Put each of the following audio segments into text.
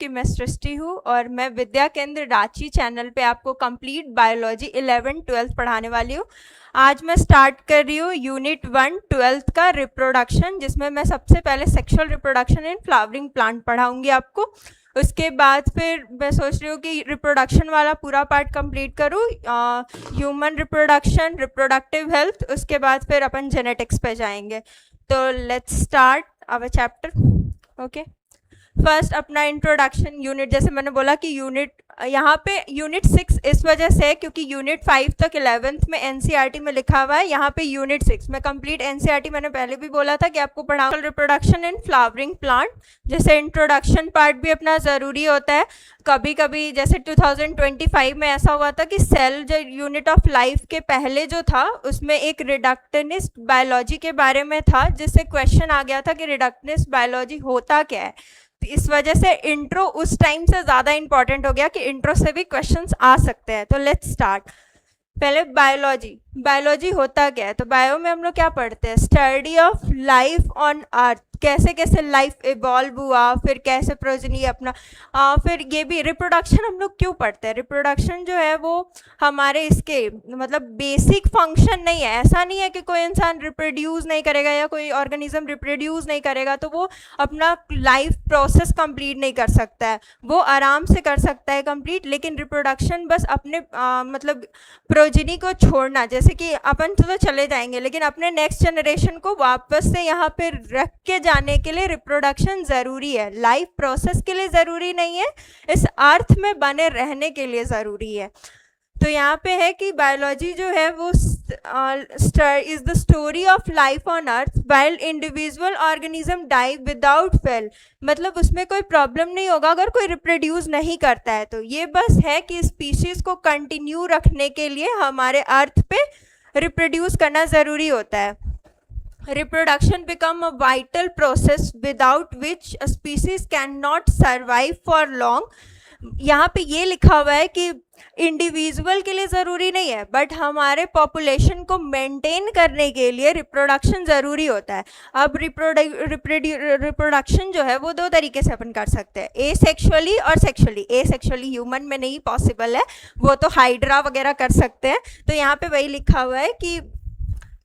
कि मैं सृष्टि हूँ और मैं विद्या केंद्र रांची चैनल पे आपको कंप्लीट बायोलॉजी 11th-12th पढ़ाने वाली हूँ। आज मैं स्टार्ट कर रही हूँ यूनिट 1 12th का रिप्रोडक्शन, जिसमें मैं सबसे पहले sexual reproduction in flowering plant पढ़ाऊंगी आपको। उसके बाद फिर मैं सोच रही हूँ कि रिप्रोडक्शन वाला पूरा पार्ट कंप्लीट करूँ, ह्यूमन रिप्रोडक्शन, रिप्रोडक्टिव हेल्थ, उसके बाद फिर अपन जेनेटिक्स पे जाएंगे। तो let's start our chapter. Okay, first अपना इंट्रोडक्शन यूनिट, जैसे मैंने बोला कि यूनिट यहाँ पे यूनिट 6 इस वजह से क्योंकि यूनिट 5 तक 11th में एनसीईआरटी में लिखा हुआ है, यहाँ पे यूनिट 6 में कंप्लीट एनसीईआरटी मैंने पहले भी बोला था कि आपको पढ़ाओ रिप्रोडक्शन इन फ्लावरिंग प्लांट। जैसे इंट्रोडक्शन पार्ट भी अपना ज़रूरी होता है। कभी कभी जैसे 2025 में ऐसा हुआ था कि सेल जो यूनिट ऑफ लाइफ के पहले जो था उसमें एक रिडक्टनिस्ट बायोलॉजी के बारे में था, जिससे क्वेश्चन आ गया था कि रिडक्टनिस्ट बायोलॉजी होता क्या है। इस वजह से इंट्रो उस टाइम से ज़्यादा इंपॉर्टेंट हो गया कि इंट्रो से भी क्वेश्चंस आ सकते हैं। तो लेट्स स्टार्ट। पहले बायोलॉजी होता क्या है? तो बायो में हम लोग क्या पढ़ते हैं? स्टडी ऑफ लाइफ ऑन अर्थ, कैसे कैसे लाइफ इवॉल्व हुआ, फिर कैसे प्रोजनी अपना, फिर ये भी रिप्रोडक्शन हम लोग क्यों पढ़ते हैं? रिप्रोडक्शन जो है वो हमारे इसके मतलब बेसिक फंक्शन नहीं है। ऐसा नहीं है कि कोई इंसान रिप्रोड्यूस नहीं करेगा या कोई ऑर्गेनिज्म रिप्रोड्यूस नहीं करेगा तो वो अपना लाइफ प्रोसेस कंप्लीट नहीं कर सकता है। वो आराम से कर सकता है कंप्लीट, लेकिन रिप्रोडक्शन बस अपने मतलब प्रोजनी को छोड़ना, जैसे कि अपन तो चले जाएंगे लेकिन अपने नेक्स्ट जनरेशन को वापस से यहाँ पे रख के जाने के लिए रिप्रोडक्शन ज़रूरी है। लाइफ प्रोसेस के लिए ज़रूरी नहीं है, इस अर्थ में बने रहने के लिए ज़रूरी है। तो यहाँ पे है कि बायोलॉजी जो है वो is the story of life on earth while individual organism die without fail. मतलब उसमें कोई प्रॉब्लम नहीं होगा अगर कोई रिप्रोड्यूस नहीं करता है। तो ये बस है कि स्पीशीज को कंटिन्यू रखने के लिए हमारे अर्थ पे रिप्रोड्यूस करना ज़रूरी होता है। Reproduction become a vital process without which a species cannot survive for long। यहाँ पे ये लिखा हुआ है कि इंडिविजुअल के लिए ज़रूरी नहीं है, बट हमारे पॉपुलेशन को मेंटेन करने के लिए रिप्रोडक्शन ज़रूरी होता है। अब रिप्रोडक्शन जो है वो दो तरीके से अपन कर सकते हैं, एसेक्सुअली और सेक्सुअली। एसेक्सुअली ह्यूमन में नहीं पॉसिबल है, वो तो हाइड्रा वगैरह कर सकते हैं। तो यहाँ पे वही लिखा हुआ है कि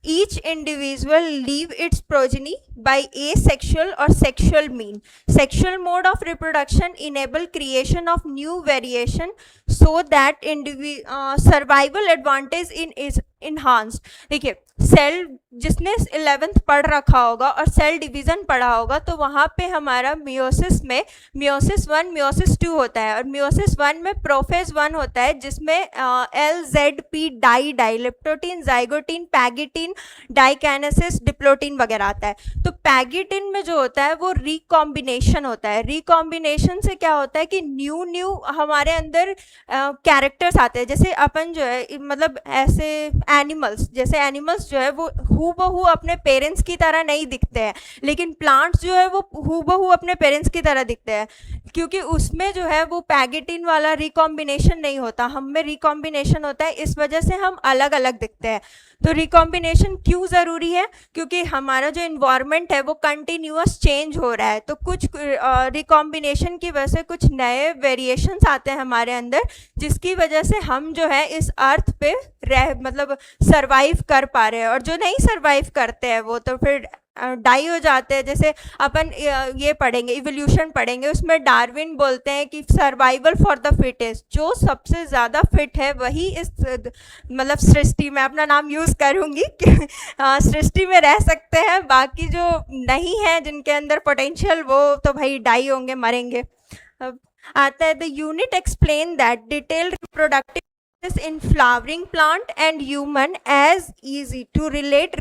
each individual leave its progeny by asexual or sexual mean. Sexual mode of reproduction enable creation of new variation so that survival advantage is enhanced। देखिए, सेल जिसने 11th पढ़ रखा होगा और सेल डिवीज़न पढ़ा होगा तो वहाँ पे हमारा मियोसिस में मियोसिस 1 मियोसिस 2 होता है, और मियोसिस 1 में प्रोफेज 1 होता है जिसमें LZP डाई leptotene, zygotene, pachytene, diakinesis, diplotene वगैरह आता है। तो पैगिटीन में जो होता है वो रिकॉम्बिनेशन होता है। रिकॉम्बिनेशन से क्या होता है कि न्यू हमारे अंदर कैरेक्टर्स आते हैं। जैसे अपन जो है मतलब ऐसे एनिमल्स, जैसे एनिमल्स जो है वो हूबहू अपने पेरेंट्स की तरह नहीं दिखते हैं, लेकिन प्लांट्स जो है वो हूबहू अपने पेरेंट्स की तरह दिखते हैं, क्योंकि उसमें जो है वो पैगिटीन वाला रिकॉम्बिनेशन नहीं होता, हम में रिकॉम्बिनेशन होता है। इस वजह से हम अलग अलग दिखते हैं। तो रिकॉम्बिनेशन क्यों ज़रूरी है? क्योंकि हमारा जो इन्वायरमेंट है वो कंटिन्यूअस चेंज हो रहा है, तो कुछ रिकॉम्बिनेशन की वजह से कुछ नए वेरिएशंस आते हैं हमारे अंदर, जिसकी वजह से हम जो है इस अर्थ पे मतलब सरवाइव कर पा रहे हैं। और जो नहीं सरवाइव करते हैं वो तो फिर डाई हो जाते हैं। जैसे अपन ये पढ़ेंगे, इवोल्यूशन पढ़ेंगे, उसमें डार्विन बोलते हैं कि सर्वाइवल फॉर द फिटेस्ट, जो सबसे ज़्यादा फिट है वही इस मतलब सृष्टि में, अपना नाम यूज़ करूँगी सृष्टि में रह सकते हैं, बाकी जो नहीं है जिनके अंदर पोटेंशियल वो तो भाई डाई होंगे, मरेंगे। अब आता है the unit explain that detailed reproductive in flowering plant and human as easy to relate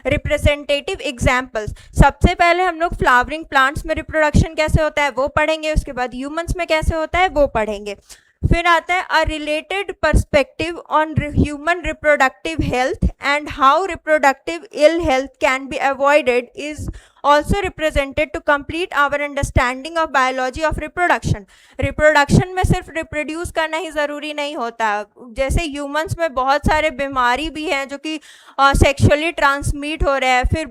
representative examples। सबसे पहले हम लोग फ्लावरिंग प्लांट्स में रिप्रोडक्शन कैसे होता है वो पढ़ेंगे, उसके बाद ह्यूमंस में कैसे होता है वो पढ़ेंगे। फिर आता है a related perspective on human reproductive health and how reproductive ill health can be avoided is also represented to complete our understanding of biology of reproduction. Reproduction में सिर्फ रिप्रोड्यूस करना ही ज़रूरी नहीं होता, जैसे ह्यूमंस में बहुत सारे बीमारी भी हैं जो कि सेक्सुअली ट्रांसमिट हो रहे हैं, फिर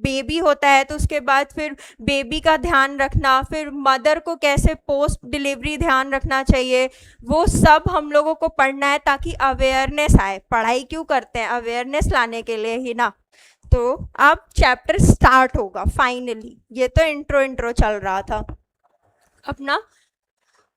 बेबी होता है तो उसके बाद फिर बेबी का ध्यान रखना, फिर मदर को कैसे पोस्ट डिलीवरी ध्यान रखना चाहिए, वो सब हम लोगों को पढ़ना है ताकि अवेयरनेस आए। पढ़ाई क्यों करते हैं? अवेयरनेस लाने के लिए ही ना। तो अब चैप्टर स्टार्ट होगा फाइनली। ये तो इंट्रो चल रहा था अपना।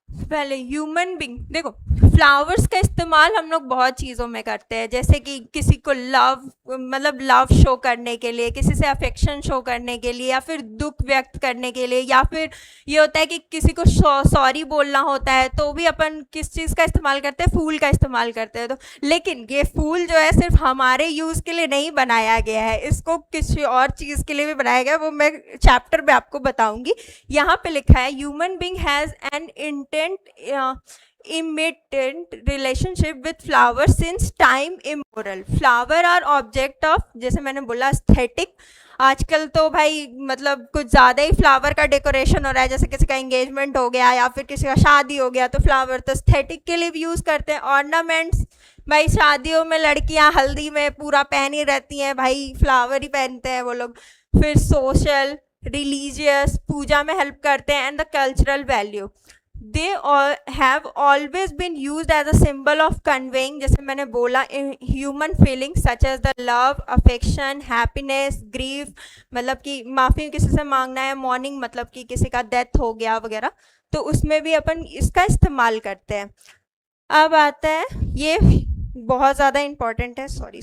पहले ह्यूमन बीइंग, देखो फ्लावर्स का इस्तेमाल हम लोग बहुत चीज़ों में करते हैं, जैसे कि किसी को लव मतलब लव शो करने के लिए, किसी से अफेक्शन शो करने के लिए, या फिर दुख व्यक्त करने के लिए, या फिर ये होता है कि किसी को सॉरी बोलना होता है तो भी अपन किस चीज़ का इस्तेमाल करते हैं? फूल का इस्तेमाल करते हैं। तो लेकिन ये फूल जो है सिर्फ हमारे यूज़ के लिए नहीं बनाया गया है, इसको किसी और चीज़ के लिए भी बनाया गया है, वो मैं चैप्टर में आपको बताऊँगी। यहाँ पे लिखा है human being has an intimate relationship with flower since time immemorial. Flower are object of, जैसे मैंने बोला, एस्थेटिक। आजकल तो भाई मतलब कुछ ज़्यादा ही फ्लावर का डेकोरेशन हो रहा है, जैसे किसी का एंगेजमेंट हो गया या फिर किसी का शादी हो गया तो फ्लावर तो एस्थेटिक के लिए भी यूज़ करते हैं। ऑर्नामेंट्स, भाई शादियों में लड़कियां हल्दी में पूरा पहनी रहती हैं, भाई फ्लावर ही पहनते हैं वो लोग। फिर सोशल, रिलीजियस, पूजा में हेल्प करते हैं। And the cultural value, they all have always been used as a symbol of conveying, जैसे मैंने बोला, human feelings such as the love, affection, happiness, grief, मतलब कि माफ़ी किसी से मांगना है, mourning मतलब कि किसी का डेथ हो गया वगैरह, तो उसमें भी अपन इसका इस्तेमाल करते हैं। अब आता है, ये बहुत ज़्यादा इम्पोर्टेंट है, सॉरी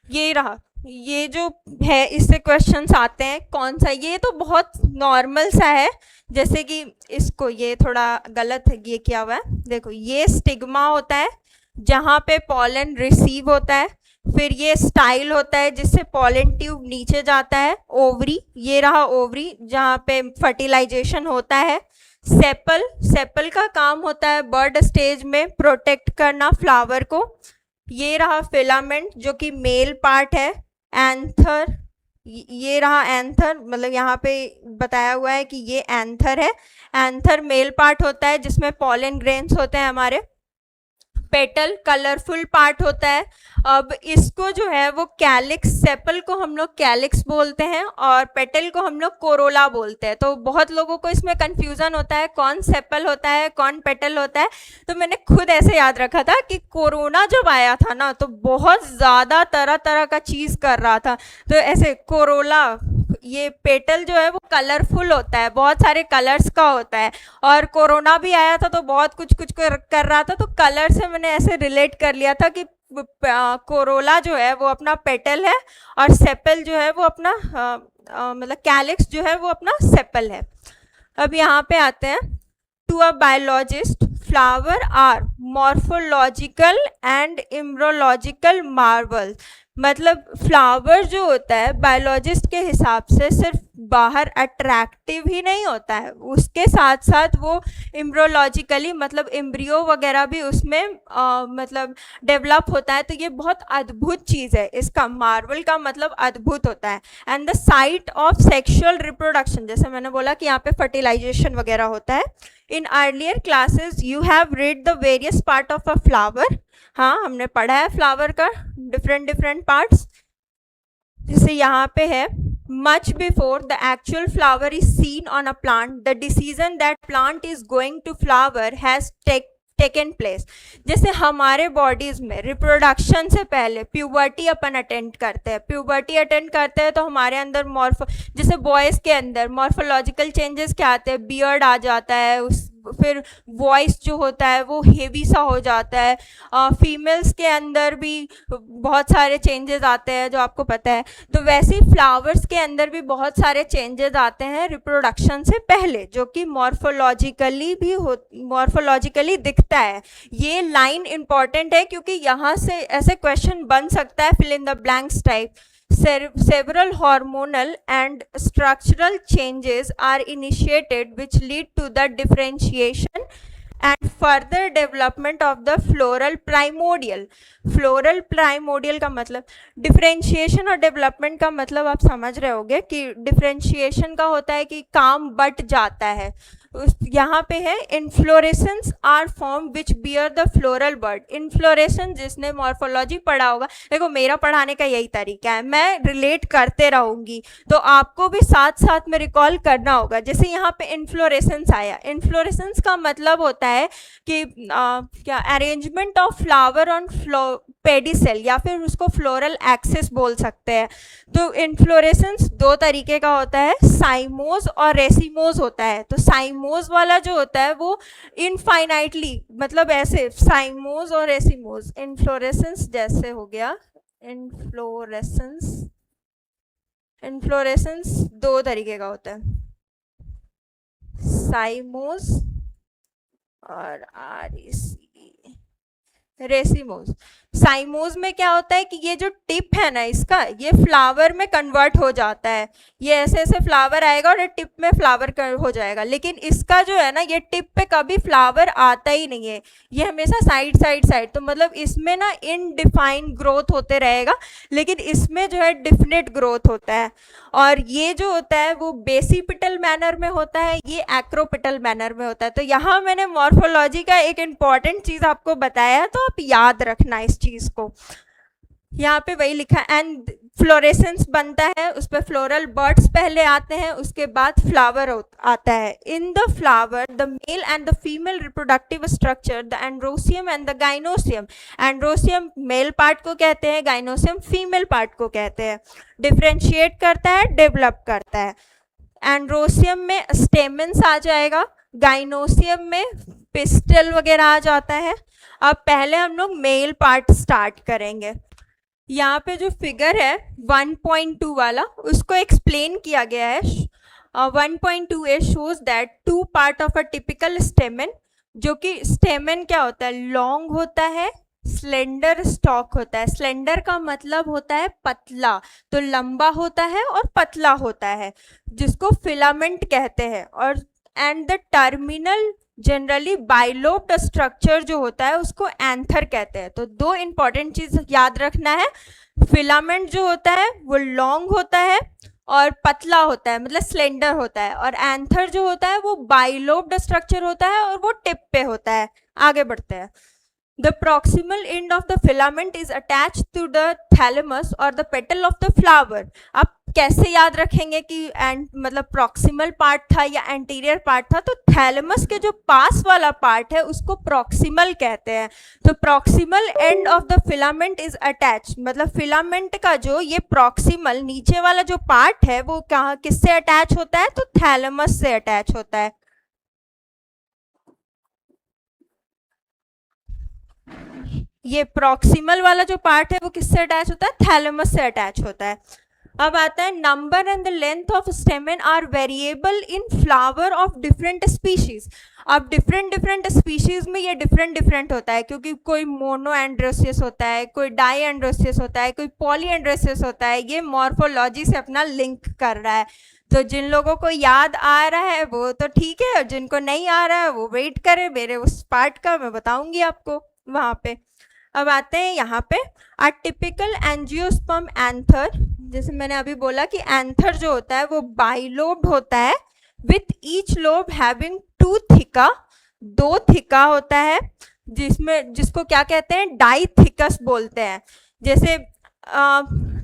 ये रहा, ये जो है इससे क्वेश्चंस आते हैं। कौन सा? ये तो बहुत नॉर्मल सा है, जैसे कि इसको, ये थोड़ा गलत है, ये क्या हुआ है, देखो ये स्टिग्मा होता है जहाँ पे पॉलन रिसीव होता है, फिर ये स्टाइल होता है जिससे पॉलन ट्यूब नीचे जाता है, ओवरी, ये रहा ओवरी जहाँ पे फर्टिलाइजेशन होता है, सेपल, सेपल का काम होता है बर्ड स्टेज में प्रोटेक्ट करना फ्लावर को, ये रहा फिलामेंट जो कि मेल पार्ट है, एंथर, ये रहा एंथर, मतलब यहाँ पे बताया हुआ है कि ये एंथर है, एंथर मेल पार्ट होता है जिसमें पॉलन ग्रेन्स होते हैं हमारे, पेटल कलरफुल पार्ट होता है। अब इसको जो है वो कैलिक्स, सेपल को हम लोग कैलिक्स बोलते हैं और पेटल को हम लोग कोरोला बोलते हैं। तो बहुत लोगों को इसमें कंफ्यूजन होता है कौन सेपल होता है कौन पेटल होता है। तो मैंने खुद ऐसे याद रखा था कि कोरोना जब आया था ना तो बहुत ज़्यादा तरह तरह का चीज़ कर रहा था, तो ऐसे कोरोला, ये पेटल जो है वो कलरफुल होता है, बहुत सारे कलर्स का होता है, और कोरोना भी आया था तो बहुत कुछ कुछ कर रहा था, तो कलर से मैंने ऐसे रिलेट कर लिया था कि कोरोला जो है वो अपना पेटल है और सेपल जो है वो अपना मतलब कैलिक्स जो है वो अपना सेपल है। अब यहाँ पे आते हैं, to a biologist flower are morphological and embryological marvel. मतलब फ्लावर जो होता है बायोलॉजिस्ट के हिसाब से सिर्फ बाहर अट्रैक्टिव ही नहीं होता है, उसके साथ साथ वो इम्ब्रोलॉजिकली मतलब एम्ब्रियो वगैरह भी उसमें मतलब डेवलप होता है। तो ये बहुत अद्भुत चीज़ है, इसका मार्वल का मतलब अद्भुत होता है। And the site of sexual reproduction, जैसे मैंने बोला कि यहाँ पे फर्टिलाइजेशन वगैरह होता है। In earlier classes you have read the various part of a flower. हाँ, हमने पढ़ा है फ्लावर का डिफरेंट पार्ट्स, जैसे यहाँ पे है, much before the actual flower is seen on a plant, the decision that plant is going to flower has taken place। जैसे हमारे बॉडीज में रिप्रोडक्शन से पहले प्यूबर्टी अपन अटेंड करते हैं, प्यूबर्टी अटेंड करते हैं तो हमारे अंदर जैसे बॉयज़ के अंदर मॉर्फोलॉजिकल चेंजेस क्या आते हैं, बियर्ड आ जाता है, फिर वॉइस जो होता है वो हेवी सा हो जाता है, फीमेल्स के अंदर भी बहुत सारे चेंजेस आते हैं जो आपको पता है। तो वैसे ही फ्लावर्स के अंदर भी बहुत सारे चेंजेस आते हैं रिप्रोडक्शन से पहले, जो कि मॉर्फोलॉजिकली दिखता है। ये लाइन इंपॉर्टेंट है क्योंकि यहाँ से ऐसे क्वेश्चन बन सकता है, fill in the blanks type, several hormonal and structural changes are initiated which lead to the differentiation and further development of the floral primordial. Floral primordial का मतलब, डिफरेंशिएशन और डेवलपमेंट का मतलब आप समझ रहे होंगे कि डिफरेंशिएशन का होता है कि काम बट जाता है, यहाँ पे है inflorescence are form which bear the floral bud. Inflorescence जिसने मॉर्फोलॉजी पढ़ा होगा, देखो मेरा पढ़ाने का यही तरीका है, मैं रिलेट करते रहूंगी तो आपको भी साथ साथ में रिकॉल करना होगा। जैसे यहाँ पे इनफ्लोरेसेंस आया, इनफ्लोरेसेंस का मतलब होता है कि क्या arrangement of flower on pedicel या फिर उसको फ्लोरल एक्सिस बोल सकते हैं। तो इनफ्लोरेसेंस दो तरीके का होता है, साइमोज और रेसिमोज होता है। तो साइमोज वाला जो होता है वो इनफाइनाइटली, मतलब ऐसे साइमोज और रेसिमोज, इनफ्लोरेसेंस जैसे हो गया, इनफ्लोरेसेंस, इनफ्लोरेसेंस दो तरीके का होता है, साइमोज और रेसिमोज। साइमोज में क्या होता है कि ये जो टिप है ना इसका, ये फ्लावर में कन्वर्ट हो जाता है, ये ऐसे ऐसे फ्लावर आएगा और ये टिप में फ्लावर हो जाएगा। लेकिन इसका जो है ना, ये टिप पे कभी फ्लावर आता ही नहीं है, ये हमेशा साइड साइड साइड। तो मतलब इसमें ना इनडिफाइंड ग्रोथ होते रहेगा, लेकिन इसमें जो है डिफिनेट ग्रोथ होता है। और ये जो होता है वो बेसिपिटल मैनर में होता है, ये एक्रोपिटल मैनर में होता है। तो यहाँ मैंने मॉर्फोलॉजी का एक इम्पॉर्टेंट चीज़ आपको बताया, तो आप याद रखना इस चीज को। यहाँ पे वही लिखा, एंड फ्लोरेसेंस बनता है, उस पर फ्लोरल बर्ड्स पहले आते हैं, उसके बाद फ्लावर आता है। In the flower the male and the female reproductive structure, the androecium and the gynoecium, androecium male part को कहते हैं, गाइनोसियम फीमेल पार्ट को कहते हैं, डिफ्रेंशिएट करता है, डेवलप करता है। एंड्रोसियम में स्टेमेंस आ जाएगा, गाइनोसियम में पिस्टल वगैरह आ जाता है। अब पहले हम लोग मेल पार्ट स्टार्ट करेंगे। यहाँ पे जो फिगर है 1.2 वाला, उसको एक्सप्लेन किया गया है। 1.2 shows that two part of a typical stamen, जो कि स्टेमेन क्या होता है, लॉन्ग होता है, स्लेंडर स्टॉक होता है। स्लेंडर का मतलब होता है पतला, तो लंबा होता है और पतला होता है, जिसको फिलामेंट कहते हैं। और and the terminal generally bilobed structure जो होता है उसको एंथर कहते हैं। तो दो इंपॉर्टेंट चीज याद रखना है, फिलामेंट जो होता है वो लॉन्ग होता है और पतला होता है, मतलब स्लेंडर होता है, और एंथर जो होता है वो बाइलोब्ड स्ट्रक्चर होता है और वो टिप पे होता है। आगे बढ़ते हैं। The proximal end of the filament is attached to the thalamus or the petal of the flower. अब कैसे याद रखेंगे कि मतलब प्रॉक्सिमल पार्ट था या एंटीरियर पार्ट था, तो थैलेमस के जो पास वाला पार्ट है उसको प्रॉक्सिमल कहते हैं। तो proximal end of the filament is attached, मतलब फिलामेंट का जो ये प्रॉक्सिमल नीचे वाला जो पार्ट है वो कहाँ किससे अटैच होता है, तो थैलेमस से अटैच होता है। ये प्रॉक्सिमल वाला जो पार्ट है वो किससे अटैच होता है, थैलेमस से अटैच होता है। अब आता है number and the length of stamen are variable in flower of different species. अब डिफरेंट स्पीशीज में ये डिफरेंट होता है, क्योंकि कोई मोनो एंड्रोसियस होता है, कोई डाई एंड्रोसियस होता है, कोई पॉली एंड्रोसियस होता है। ये मॉर्फोलॉजी से अपना लिंक कर रहा है। तो जिन लोगों को याद आ रहा है वो तो ठीक है, और जिनको नहीं आ रहा है वो वेट करे, मेरे उस पार्ट का मैं बताऊंगी आपको वहाँ पे। अब आते हैं यहाँ पे, अ टिपिकल एंजियोस्पर्म एंथर, जैसे मैंने अभी बोला कि एंथर जो होता है वो बाइलोब्ड होता है, with each lobe having two theca, दो थिका होता है, जिसको क्या कहते हैं, डाइथिकस बोलते हैं। जैसे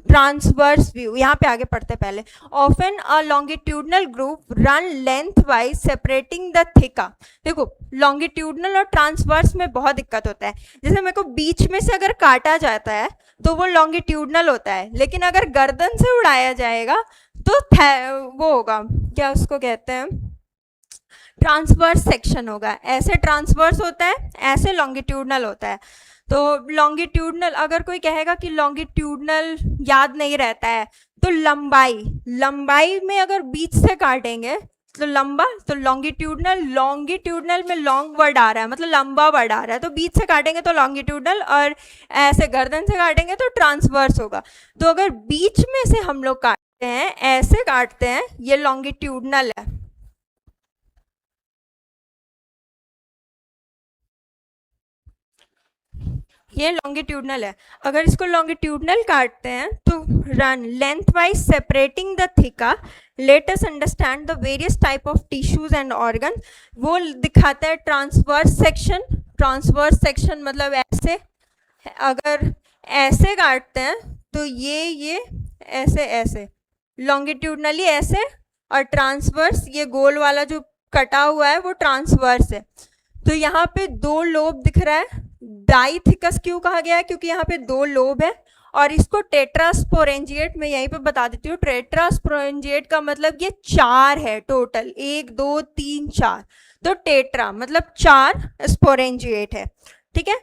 ट्रांसवर्स व्यू, यहाँ पे आगे पढ़ते पहले, often a longitudinal groove run lengthwise separating the theca. देखो लॉन्गिट्यूडनल और ट्रांसवर्स में बहुत दिक्कत होता है। जैसे मेरे को बीच में से अगर काटा जाता है तो वो लॉन्गिट्यूडनल होता है, लेकिन अगर गर्दन से उड़ाया जाएगा तो वो होगा, क्या उसको कहते हैं, ट्रांसवर्स सेक्शन होगा। ऐसे ट्रांसवर्स होता है, ऐसे लॉन्गिट्यूडनल होता है। तो लॉन्गिट्यूडनल, अगर कोई कहेगा कि लॉन्गिट्यूडनल याद नहीं रहता है, तो लंबाई में अगर बीच से काटेंगे तो लंबा, तो लॉन्गिट्यूडनल, लॉन्गिट्यूडनल में लॉन्ग वर्ड आ रहा है मतलब लंबा वर्ड आ रहा है, तो बीच से काटेंगे तो लॉन्गिट्यूडनल, और ऐसे गर्दन से काटेंगे तो ट्रांसवर्स होगा। तो अगर बीच में से हम लोग काटते हैं, ऐसे काटते हैं, ये लॉन्गिट्यूडनल है। ये लॉन्गिट्यूडनल है। अगर इसको लॉन्गिट्यूडनल काटते हैं तो run lengthwise separating the theca, let us understand the various type of tissues and organ. वो दिखाता है ट्रांसवर्स सेक्शन। ट्रांसवर्स सेक्शन मतलब ऐसे, अगर ऐसे काटते हैं तो ये ऐसे ऐसे, लॉन्गिट्यूडनली ऐसे, और ट्रांसवर्स ये गोल वाला जो कटा हुआ है वो ट्रांसवर्स है। तो यहाँ पे दो लोब दिख रहा है। डाइथिकस क्यों कहा गया है? क्योंकि यहाँ पे दो लोब है। और इसको टेट्रास्पोरेंजिएट में यहीं पे बता देती हूँ। टेट्रास्पोरेंजिएट का मतलब ये 4 है टोटल, 1 2 3 4, तो टेट्रा मतलब 4 स्पोरेंजिएट है, ठीक है।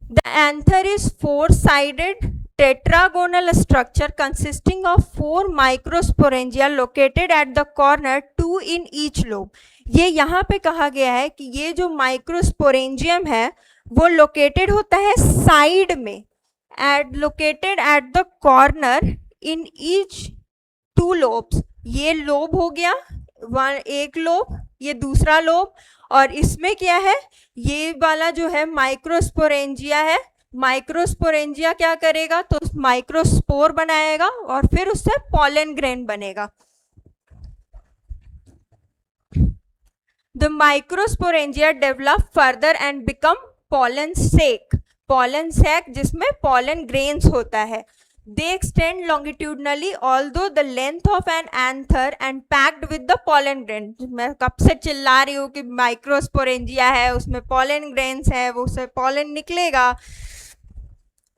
The anther is 4-sided tetragonal structure consisting of 4 microsporangia located at the corner, 2 in each lobe। ये यहाँ पे कहा गया है कि ये जो माइक्रोस्पोरेंजियम है वो लोकेटेड होता है साइड में, located at the corner in each 2 lobes। ये लोब हो गया, एक लोब, ये दूसरा लोब, और इसमें क्या है, ये वाला जो है माइक्रोस्पोरेंजिया है। माइक्रोस्पोरेंजिया क्या करेगा, तो माइक्रोस्पोर बनाएगा और फिर उससे पॉलन ग्रेन बनेगा। The microsporangia develop further and become pollen sac, pollen sac जिसमें पॉलन ग्रेन्स होता है। They extend longitudinally although the length of an anther and packed with the pollen grain। मैं कब से चिल्ला रही हूँ कि माइक्रोस्पोरेंजिया है, उसमें pollen grains है, वो उससे pollen निकलेगा।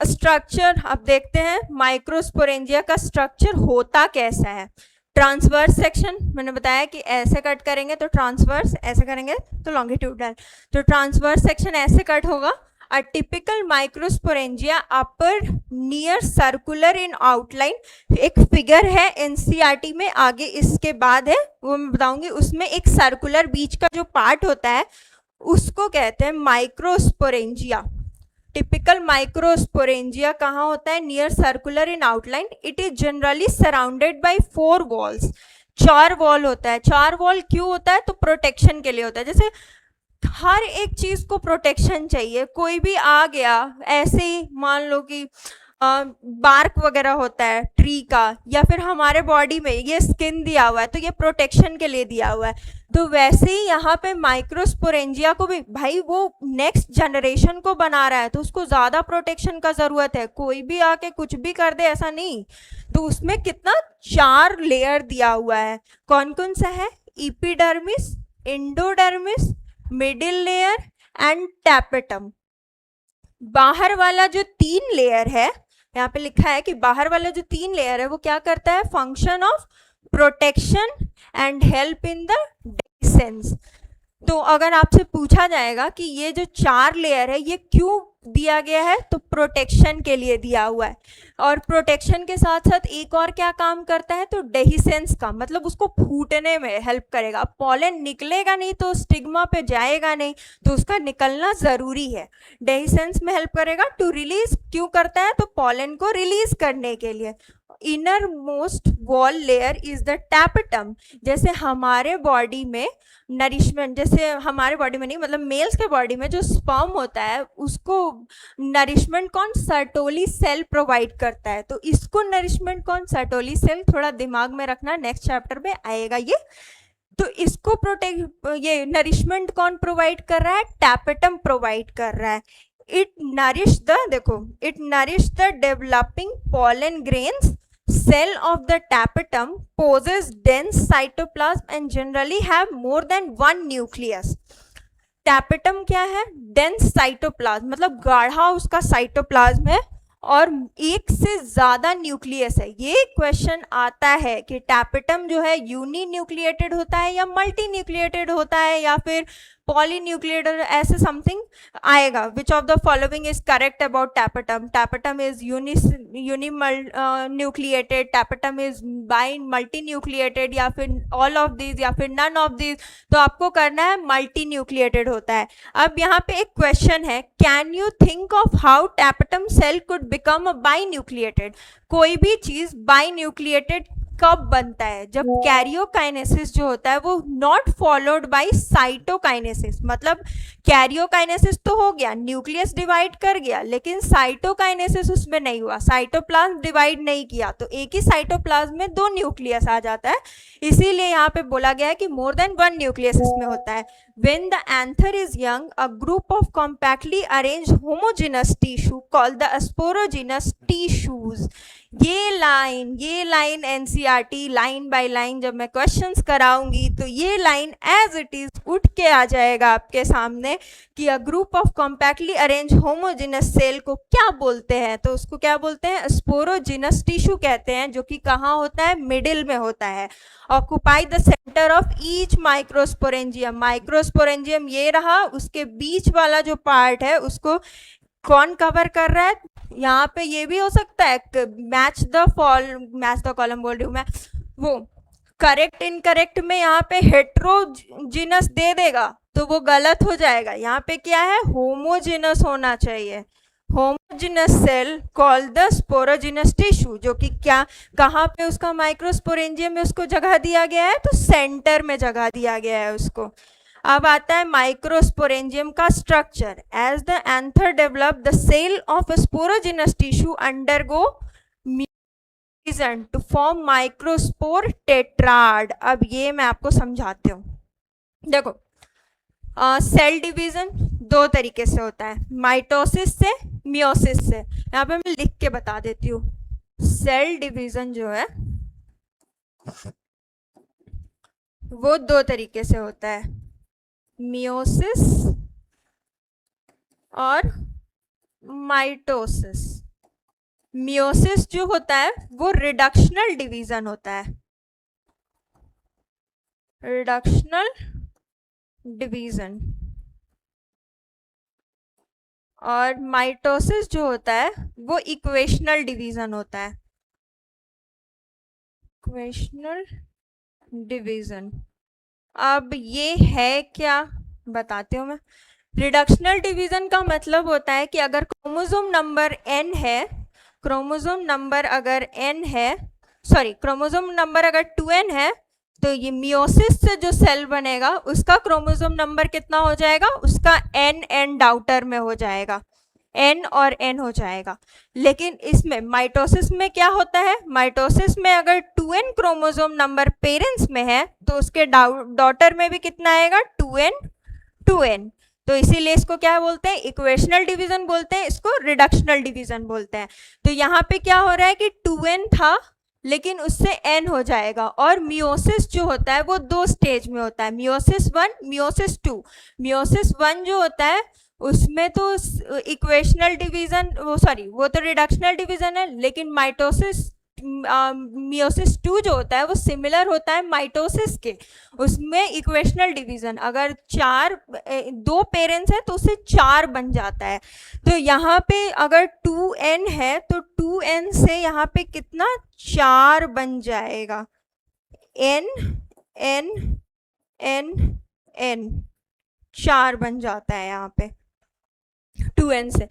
स्ट्रक्चर अब देखते हैं माइक्रोस्पोरेंजिया का स्ट्रक्चर होता कैसा है। ट्रांसवर्स सेक्शन मैंने बताया कि ऐसे कट करेंगे तो ट्रांसवर्स, ऐसे करेंगे तो लॉन्गिट्यूडनल। तो ट्रांसवर्स सेक्शन ऐसे कट होगा। A typical microsporangia upper near circular in outline। एक फिगर है NCERT में, आगे इसके बाद है वो मैं बताऊंगी। उसमें एक सर्कुलर बीच का जो पार्ट होता है उसको कहते हैं माइक्रोस्पोरेंजिया। टिपिकल माइक्रोस्पोरेंजिया कहाँ होता है? Near circular in outline. It is generally surrounded by 4 walls. 4 wall होता है। 4 वॉल क्यों होता है? तो प्रोटेक्शन के लिए होता है। जैसे हर एक चीज को प्रोटेक्शन चाहिए, कोई भी आ गया ऐसे ही, मान लो कि बार्क वगैरह होता है ट्री का, या फिर हमारे बॉडी में ये स्किन दिया हुआ है तो ये प्रोटेक्शन के लिए दिया हुआ है। तो वैसे ही यहाँ पे माइक्रोस्पोरेंजिया को भी, भाई वो नेक्स्ट जनरेशन को बना रहा है तो उसको ज़्यादा प्रोटेक्शन का ज़रूरत है। कोई भी आके कुछ भी कर दे ऐसा नहीं। तो उसमें कितना 4 लेयर दिया हुआ है। कौन कौन सा है? Epidermis, endodermis, middle layer and tapetum. बाहर वाला जो 3 लेयर है, यहाँ पे लिखा है कि बाहर वाला जो 3 लेयर है वो क्या करता है? Function of protection and help in the dehiscence. तो अगर आपसे पूछा जाएगा कि ये जो 4 लेयर है ये क्यों दिया गया है, तो प्रोटेक्शन के लिए दिया हुआ है। और प्रोटेक्शन के साथ साथ एक और क्या काम करता है, तो डेहिसेंस का, मतलब उसको फूटने में हेल्प करेगा। पॉलन निकलेगा नहीं तो स्टिग्मा पे जाएगा नहीं, तो उसका निकलना ज़रूरी है। डेहिसेंस में हेल्प करेगा। टू रिलीज क्यों करता है? तो पॉलन को रिलीज करने के लिए। Inner most wall layer is the tapetum. जैसे हमारे बॉडी में नरिशमेंट, जैसे हमारे बॉडी में नहीं, मतलब मेल्स के बॉडी में जो स्पर्म होता है उसको नरिशमेंट कौन? सर्टोली सेल प्रोवाइड करता है। तो इसको नरिशमेंट कौन? Sertoli cell. थोड़ा दिमाग में रखना, नेक्स्ट चैप्टर में आएगा ये। तो इसको ये नरिशमेंट कौन प्रोवाइड कर रहा है? टैपेटम प्रोवाइड कर रहा है। इट नरिश द, देखो, it nourish the developing pollen grains. Cell of the tapetum possess dense cytoplasm and generally have more than 1 nucleus। tapetum क्या है? dense cytoplasm, मतलब गाढ़ा उसका साइटोप्लाज्म है और एक से ज्यादा न्यूक्लियस है। ये क्वेश्चन आता है कि टैपेटम जो है यूनी न्यूक्लिएटेड होता है या मल्टी न्यूक्लिएटेड होता है या फिर पॉलीन्यूक्लिएटेड, ऐसे समथिंग आएगा। Which of the following is correct about tapetum? Tapetum is uninucleated, tapetum is bi multinucleated, या फिर ऑल ऑफ दीज, या फिर नन ऑफ दीज। तो आपको करना है मल्टी न्यूक्लिएटेड होता है। अब यहाँ पे एक क्वेश्चन है, can you think of how tapetum cell could become a binucleated? कोई भी चीज बाई न्यूक्लिएटेड कब बनता है? जब कैरियोकाइनेसिस जो होता है वो नॉट फॉलोड बाय साइटोकाइनेसिस। मतलब कैरियोकाइनेसिस तो हो गया, न्यूक्लियस डिवाइड कर गया, लेकिन साइटोकाइनेसिस उसमें नहीं हुआ, साइटोप्लाज्म डिवाइड नहीं किया, तो एक ही साइटोप्लाज्म में दो न्यूक्लियस आ जाता है। इसीलिए यहाँ पे बोला गया है कि मोर देन वन न्यूक्लियस इसमें होता है। When the anther is young, a group of compactly arranged homogeneous tissue called the sporogenous tissues। ये line NCERT line by line जब मैं क्वेश्चंस कराऊंगी तो ये लाइन एज इट इज उठ के आ जाएगा आपके सामने कि a group of compactly arrange homogenous cell को क्या बोलते हैं? तो उसको क्या बोलते हैं? स्पोरोजिनस टिश्यू कहते हैं, जो कि कहाँ होता है? मिडिल में होता है। Occupy the centre of each microsporangium. Microsporangium ये रहा, उसके बीच वाला जो पार्ट है उसको कौन कवर कर रहा है? यहाँ पे ये भी हो सकता है मैच द कॉलम बोल रही हूँ मैं, वो करेक्ट इनकरेक्ट में यहाँ पे हेट्रोजिनस दे देगा तो वो गलत हो जाएगा। यहाँ पे क्या है? होमोजिनस होना चाहिए। Homogenous cell called the sporogenous tissue, जो कि क्या कहाँ पे उसका माइक्रोस्पोरेंजियम में उसको जगह दिया गया है? तो सेंटर में जगह दिया गया है उसको। अब आता है माइक्रोस्पोरेंजियम का structure. As the anther develop the cell of sporogenous tissue undergo mutation to form microspore tetrad. अब ये मैं आपको समझाती हूँ। देखो, सेल डिवीजन दो तरीके से होता है, माइटोसिस से, मियोसिस से। यहाँ पे मैं लिख के बता देती हूँ। सेल डिवीजन जो है वो दो तरीके से होता है, मियोसिस और माइटोसिस। मियोसिस जो होता है वो रिडक्शनल डिवीजन होता है, रिडक्शनल डिवीजन। और माइटोसिस जो होता है वो इक्वेशनल डिवीजन होता है, इक्वेशनल डिवीजन। अब ये है क्या बताती हूँ मैं। रिडक्शनल डिवीजन का मतलब होता है कि अगर क्रोमोसोम नंबर n है, क्रोमोसोम नंबर अगर n है, सॉरी क्रोमोसोम नंबर अगर 2n है, तो ये मियोसिस से जो सेल बनेगा उसका क्रोमोसोम नंबर कितना हो जाएगा? उसका n डाउटर में हो जाएगा, n और n हो जाएगा। लेकिन इसमें माइटोसिस में क्या होता है? माइटोसिस में अगर 2n क्रोमोसोम नंबर पेरेंट्स में है तो उसके डॉटर में भी कितना आएगा? 2n। तो इसीलिए इसको क्या बोलते हैं? इक्वेशनल डिवीजन बोलते हैं, इसको रिडक्शनल डिवीजन बोलते हैं। तो यहाँ पे क्या हो रहा है कि 2n था लेकिन उससे n हो जाएगा। और मियोसिस जो होता है वो दो स्टेज में होता है, मियोसिस 1, मियोसिस 2। मियोसिस 1 जो होता है उसमें तो इक्वेशनल डिवीजन, वो सॉरी वो तो रिडक्शनल डिवीजन है, लेकिन माइटोसिस मियोसिस 2 जो होता है वो सिमिलर होता है माइटोसिस के, उसमें इक्वेशनल डिवीजन। अगर दो पेरेंट्स हैं तो उससे 4 बन जाता है। तो यहाँ पे अगर 2n है तो 2n से यहाँ पे कितना? 4 बन जाएगा, n n n n 4 बन जाता है यहाँ पे 2n से।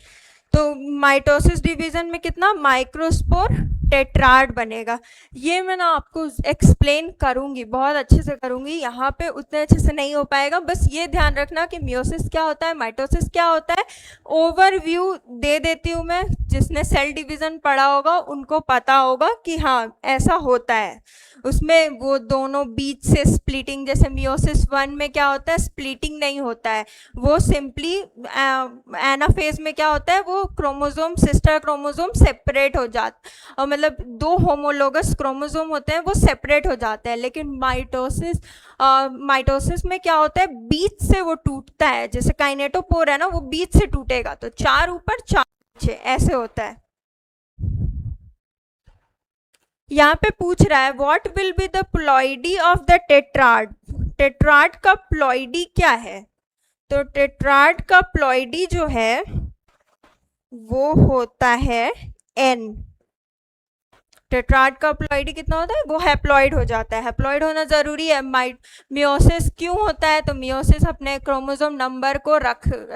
तो माइटोसिस डिवीजन में कितना? माइक्रोस्पोर टेट्राड बनेगा। ये मैं ना आपको एक्सप्लेन करूंगी, बहुत अच्छे से करूंगी, यहाँ पे उतने अच्छे से नहीं हो पाएगा। बस ये ध्यान रखना कि मियोसिस क्या होता है, माइटोसिस क्या होता है, ओवरव्यू दे देती हूँ मैं। जिसने सेल डिवीजन पढ़ा होगा उनको पता होगा कि हाँ ऐसा होता है। उसमें वो दोनों बीच से स्प्लिटिंग, जैसे मियोसिस 1 में क्या होता है? स्प्लिटिंग नहीं होता है, वो सिंपली एनाफेज में क्या होता है? वो क्रोमोसोम, सिस्टर क्रोमोसोम सेपरेट हो जाता, और मतलब दो होमोलोगस क्रोमोसोम होते हैं वो सेपरेट हो जाते हैं। लेकिन माइटोसिस में क्या होता है? बीच से वो टूटता है, जैसे काइनेटोपोर है ना, वो बीच से टूटेगा तो 4 ऊपर 4 नीचे ऐसे होता है। यहाँ पे पूछ रहा है what will be the ploidy of the tetrad. Tetrad का प्लॉइडी क्या है? तो टेट्राड का प्लॉइडी जो है वो होता है n। टेट्राड का प्लॉइडी कितना होता है? वो हैप्लॉइड हो जाता है। हैप्लॉइड होना जरूरी है। मियोसिस क्यों होता है? तो मियोसिस अपने क्रोमोसोम नंबर को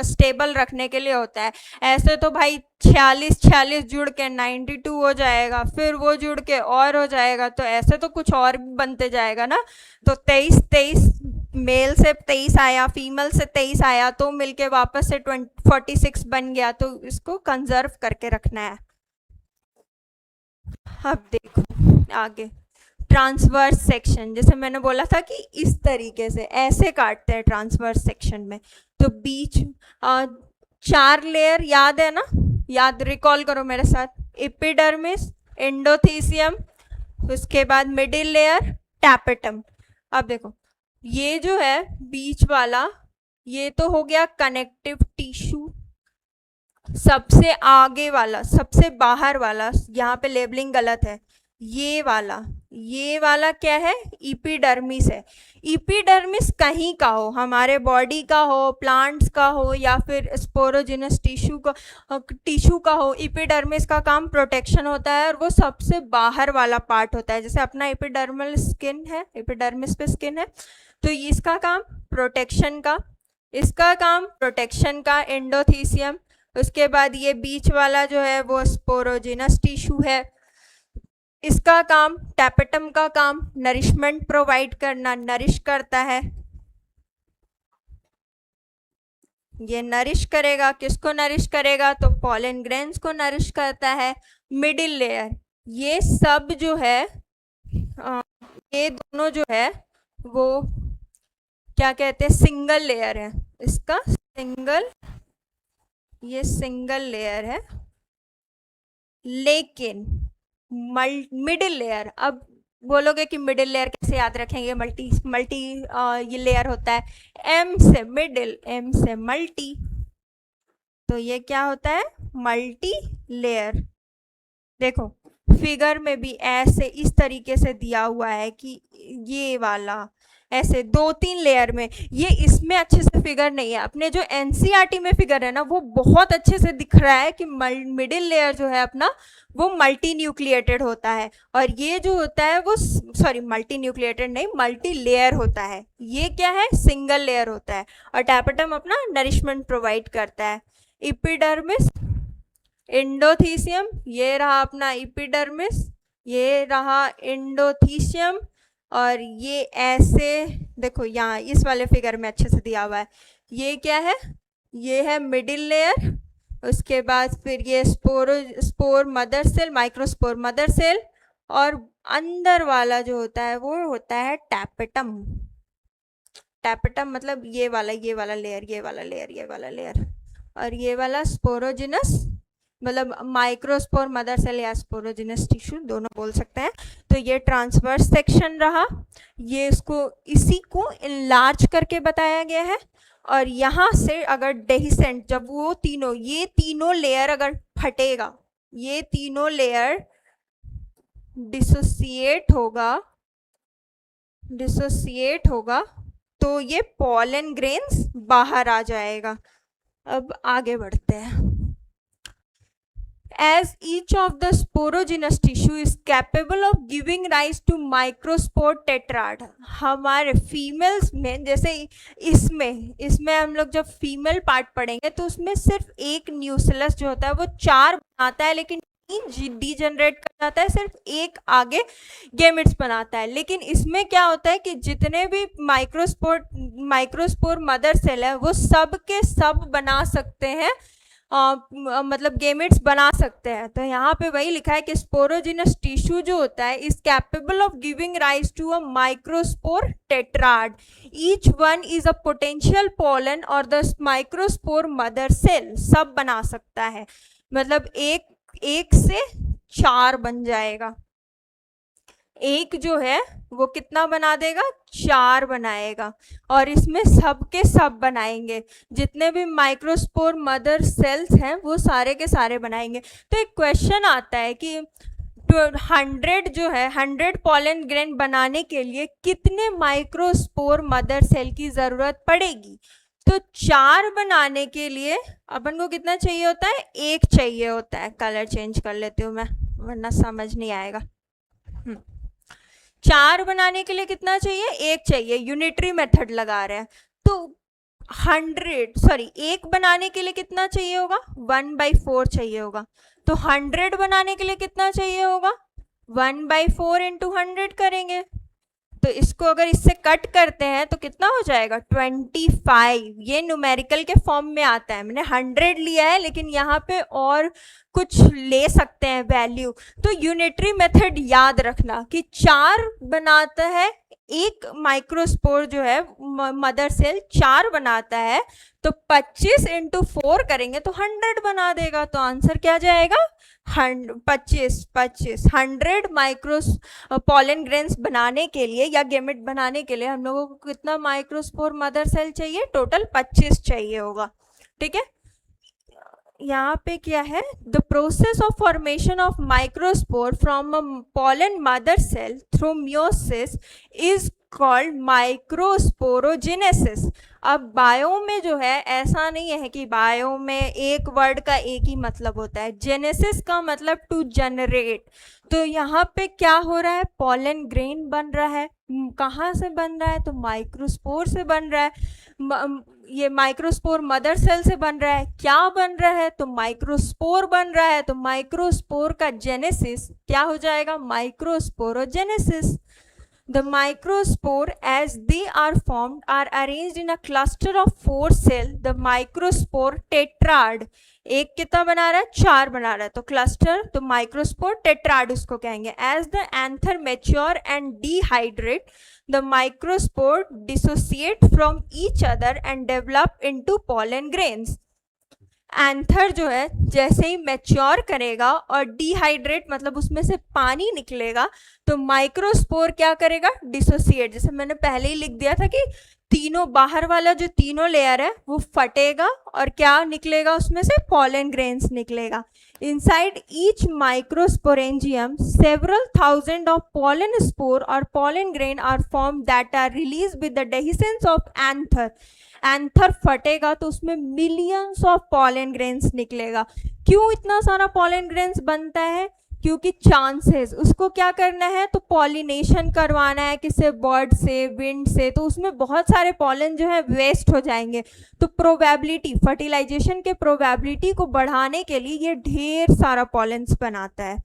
स्टेबल रखने के लिए होता है। ऐसे तो भाई 46 जुड़ के 92 हो जाएगा, फिर वो जुड़ के और हो जाएगा, तो ऐसे तो कुछ और भी बनते जाएगा ना। तो 23 मेल से 23 आया, फीमेल से 23 आया, तो मिलके वापस से 46 बन गया। तो इसको कंजर्व करके रखना है। अब देखो आगे ट्रांसवर्स सेक्शन, जैसे मैंने बोला था कि इस तरीके से ऐसे काटते हैं ट्रांसवर्स सेक्शन में। तो बीच 4 लेयर याद है ना? याद रिकॉल करो मेरे साथ। एपिडर्मिस, एंडोथीसियम, उसके बाद मिडिल लेयर टैपेटम। अब देखो ये जो है बीच वाला, ये तो हो गया कनेक्टिव टिश्यू। सबसे आगे वाला, सबसे बाहर वाला, यहाँ पे लेबलिंग गलत है, ये वाला क्या है? इपिडर्मिस है। इपिडर्मिस कहीं का हो, हमारे बॉडी का हो, प्लांट्स का हो, या फिर स्पोरोजिनस टिश्यू का हो, इपिडर्मिस का काम प्रोटेक्शन होता है, और वो सबसे बाहर वाला पार्ट होता है। जैसे अपना एपिडर्मल स्किन है, एपिडर्मिस पे स्किन है, तो इसका काम प्रोटेक्शन का, इसका काम प्रोटेक्शन का एंडोथीसियम। उसके बाद ये बीच वाला जो है वो स्पोरोजिनस टिश्यू है, इसका काम, टैपेटम का काम नरिशमेंट प्रोवाइड करना, नरिश करता है। ये नरिश करेगा, किसको नरिश करेगा? तो पॉलन ग्रेन्स को नरिश करता है। मिडिल लेयर, ये सब जो है ये दोनों जो है वो क्या कहते हैं? सिंगल लेयर है। इसका ये सिंगल लेयर है। लेकिन मिडिल लेयर, अब बोलोगे कि मिडिल लेयर कैसे याद रखेंगे? मल्टी ये लेयर होता है, एम से मिडिल, एम से मल्टी, तो ये क्या होता है? Multi layer. देखो फिगर में भी ऐसे इस तरीके से दिया हुआ है कि ये वाला ऐसे 2-3 लेयर में, ये इसमें अच्छे से फिगर नहीं है। अपने जो एनसीईआरटी में फिगर है ना, वो बहुत अच्छे से दिख रहा है कि मिडिल लेयर जो है अपना वो मल्टी न्यूक्लिएटेड होता है, और ये जो होता है वो मल्टी न्यूक्लिएटेड नहीं, मल्टी लेयर होता है। ये क्या है? सिंगल लेयर होता है। और टैपेटम अपना नरिशमेंट प्रोवाइड करता है। इपिडर्मिस, एंडोथीसियम, ये रहा अपना इपिडर्मिस, ये रहा एंडोथीसियम, और ये ऐसे देखो यहाँ इस वाले फिगर में अच्छे से दिया हुआ है। ये क्या है? ये है मिडिल लेयर। उसके बाद फिर ये spore mother cell, microspore mother cell, और अंदर वाला जो होता है वो होता है टैपेटम। टैपेटम मतलब ये वाला लेयर, ये वाला लेयर, और ये वाला स्पोरोजिनस, मतलब माइक्रोस्पोर मदर सेल या स्पोरोजिनस टिश्यू दोनों बोल सकते हैं। तो ये ट्रांसवर्स सेक्शन रहा, ये इसी को इनलार्ज करके बताया गया है। और यहाँ से अगर डेहिसेंट, जब वो ये तीनों लेयर अगर फटेगा, ये तीनों लेयर डिसोसिएट होगा, तो ये पॉलन ग्रेन्स बाहर आ जाएगा। अब आगे बढ़ते हैं। As each of the sporogenous tissue is capable of giving rise to microspore tetrad, हमारे फीमेल्स में, जैसे इसमें हम लोग जब फीमेल पार्ट पढ़ेंगे तो उसमें सिर्फ एक न्यूक्लियस जो होता है वो 4 बनाता है, लेकिन डीजनरेट कर जाता है, सिर्फ एक आगे गेमिट्स बनाता है। लेकिन इसमें क्या होता है कि जितने भी माइक्रोस्पोर मदर सेल है वो सब के सब बना सकते हैं, मतलब गेमिट्स बना सकते हैं। तो यहाँ पे वही लिखा है कि स्पोरोजिनस टिश्यू जो होता है is capable of giving rise to a microspore tetrad, each one is a potential pollen और द माइक्रोस्पोर मदर सेल, सब बना सकता है। मतलब एक से 4 बन जाएगा। एक जो है वो कितना बना देगा? 4 बनाएगा, और इसमें सब के सब बनाएंगे, जितने भी माइक्रोस्पोर मदर सेल्स हैं वो सारे के सारे बनाएंगे। तो एक क्वेश्चन आता है कि तो 100 जो है 100 पॉलन ग्रेन बनाने के लिए कितने माइक्रोस्पोर मदर सेल की जरूरत पड़ेगी? तो 4 बनाने के लिए अपन को कितना चाहिए होता है? 1 चाहिए होता है। कलर चेंज कर लेती हूँ मैं, वरना समझ नहीं आएगा। 4 बनाने के लिए कितना चाहिए? 1 चाहिए। यूनिटरी मेथड लगा रहे हैं तो 1 बनाने के लिए कितना चाहिए होगा? 1/4 चाहिए होगा। तो 100 बनाने के लिए कितना चाहिए होगा? 1/4 इंटू 100 करेंगे, तो इसको अगर इससे कट करते हैं तो कितना हो जाएगा? 25। ये न्यूमेरिकल के फॉर्म में आता है, मैंने 100 लिया है लेकिन यहाँ पे और कुछ ले सकते हैं वैल्यू। तो यूनिटरी मेथड याद रखना कि 4 बनाता है, एक माइक्रोस्पोर जो है मदर सेल 4 बनाता है, तो 25 इंटू 4 करेंगे तो 100 बना देगा। तो आंसर क्या जाएगा? 25 100 माइक्रो पॉलन ग्रेन्स बनाने के लिए या गेमेट बनाने के लिए हम लोगों को कितना माइक्रोस्पोर मदर सेल चाहिए? टोटल 25 चाहिए होगा। ठीक है, यहाँ पे क्या है? The process of formation of microspore from a pollen mother cell through meiosis is called microsporogenesis. अब बायो में जो है ऐसा नहीं है कि बायो में एक वर्ड का एक ही मतलब होता है। जेनेसिस का मतलब टू जनरेट। तो यहाँ पे क्या हो रहा है? पॉलन ग्रेन बन रहा है। कहाँ से बन रहा है? तो माइक्रोस्पोर से बन रहा है। ये माइक्रोस्पोर मदर सेल से बन रहा है। क्या बन रहा है? तो माइक्रोस्पोर बन रहा है। तो माइक्रोस्पोर का जेनेसिस क्या हो जाएगा? Microsporogenesis. The microspore as they are formed are arranged in a cluster of 4 cells. The microspore tetrad एक कितना बना रहा है? 4 बना रहा है, तो क्लस्टर, तो माइक्रोस्पोर टेट्राड उसको कहेंगे। As the anther mature and dehydrate, the microspore dissociate from each other and develop into pollen grains. Anther जो है जैसे ही मैच्योर करेगा और डिहाइड्रेट मतलब उसमें से पानी निकलेगा, तो माइक्रोस्पोर क्या करेगा? डिसोसिएट। जैसे मैंने पहले ही लिख दिया था कि तीनों बाहर वाला जो तीनों लेयर है वो फटेगा और क्या निकलेगा? उसमें से पॉलन ग्रेन्स निकलेगा। Inside each microsporangium several thousand of pollen spore और pollen grain are form that are release with the dehiscence of anther. Anther फटेगा तो उसमें मिलियंस ऑफ पॉलन ग्रेन्स निकलेगा। क्यों इतना सारा पॉलन ग्रेन्स बनता है? क्योंकि चांसेस उसको क्या करना है? तो पॉलिनेशन करवाना है, किसी बर्ड से, विंड से, तो उसमें बहुत सारे पॉलन जो है वेस्ट हो जाएंगे। तो प्रोबेबिलिटी, फर्टिलाइजेशन के प्रोबेबिलिटी को बढ़ाने के लिए ये ढेर सारा पॉलन्स बनाता है।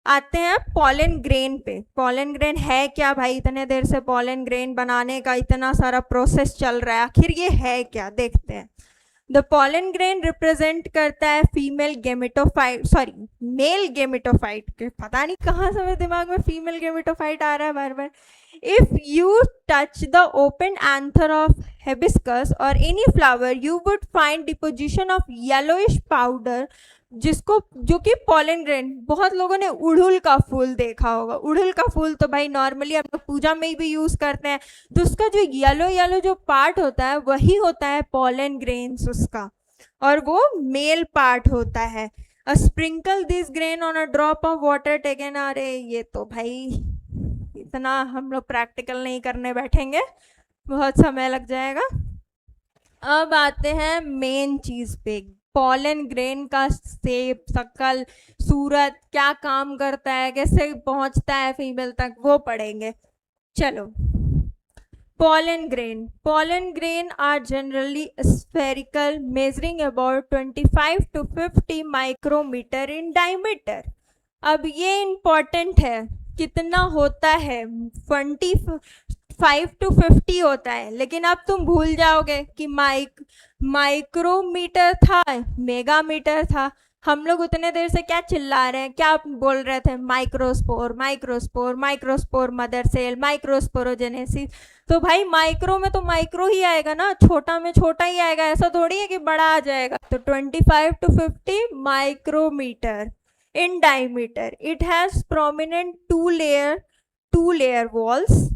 आते हैं पॉलन ग्रेन पे। पॉलन ग्रेन है क्या भाई? इतने देर से पॉलन ग्रेन बनाने का इतना सारा प्रोसेस चल रहा है, आखिर ये है क्या? देखते हैं। द पॉलन ग्रेन रिप्रेजेंट करता है फीमेल गेमेटोफाइट, मेल गेमेटोफाइट के, पता नहीं कहाँ से मेरे दिमाग में फीमेल गेमेटोफाइट आ रहा है बार बार। If you touch the open anther of hibiscus or any flower, you would find deposition of yellowish powder, जिसको जो कि पॉलन ग्रेन। बहुत लोगों ने उड़हुल का फूल देखा होगा। उड़हुल का फूल तो भाई नॉर्मली हम लोग पूजा में भी यूज करते हैं, तो उसका जो येलो जो पार्ट होता है वही होता है पॉलन ग्रेन्स उसका, और वो मेल पार्ट होता है। A sprinkle this grain on a drop of water taken. अरे ये तो भाई इतना हम लोग प्रैक्टिकल नहीं करने बैठेंगे, बहुत समय लग जाएगा। अब आते हैं मेन चीज पे, पॉलन ग्रेन का शेप, शक्ल, सूरत, क्या काम करता है, कैसे पहुंचता है फीमेल तक, वो पढ़ेंगे। चलो, pollen grain are generally spherical, measuring about 25 to 50 micrometer in diameter. अब ये इम्पॉर्टेंट है, कितना होता है? 25 to 50 होता है, लेकिन अब तुम भूल जाओगे कि माइक्रोमीटर था, मेगामीटर था। हम लोग उतने देर से क्या चिल्ला रहे हैं, क्या बोल रहे थे? Microspore mother cell, microsporogenesis. तो भाई माइक्रो में तो माइक्रो ही आएगा ना, छोटा में छोटा ही आएगा, ऐसा थोड़ी है कि बड़ा आ जाएगा। तो 25 to 50 micrometer in diameter. It has prominent two layer walls.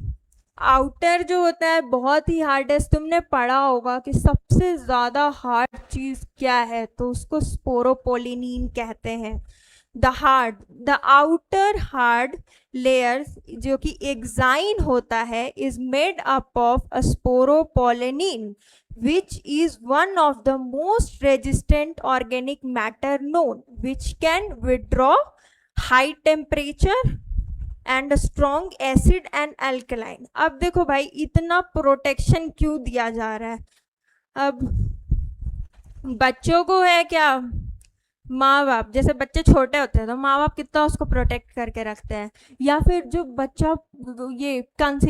Outer जो होता है बहुत ही हार्डेस्ट, तुमने पढ़ा होगा कि सबसे ज़्यादा हार्ड चीज़ क्या है, तो उसको स्पोरोपोलिनीन कहते हैं। द आउटर हार्ड लेयर जो कि एक्साइन होता है is made up of a sporopollenin which is one of the most resistant organic matter known, which can withdraw high temperature and a strong acid and alkaline. अब देखो भाई इतना protection क्यों दिया जा रहा है? अब बच्चों को है क्या, माँ बाप जैसे बच्चे छोटे होते हैं तो माँ बाप कितना उसको प्रोटेक्ट करके रखते हैं, या फिर जो बच्चा ये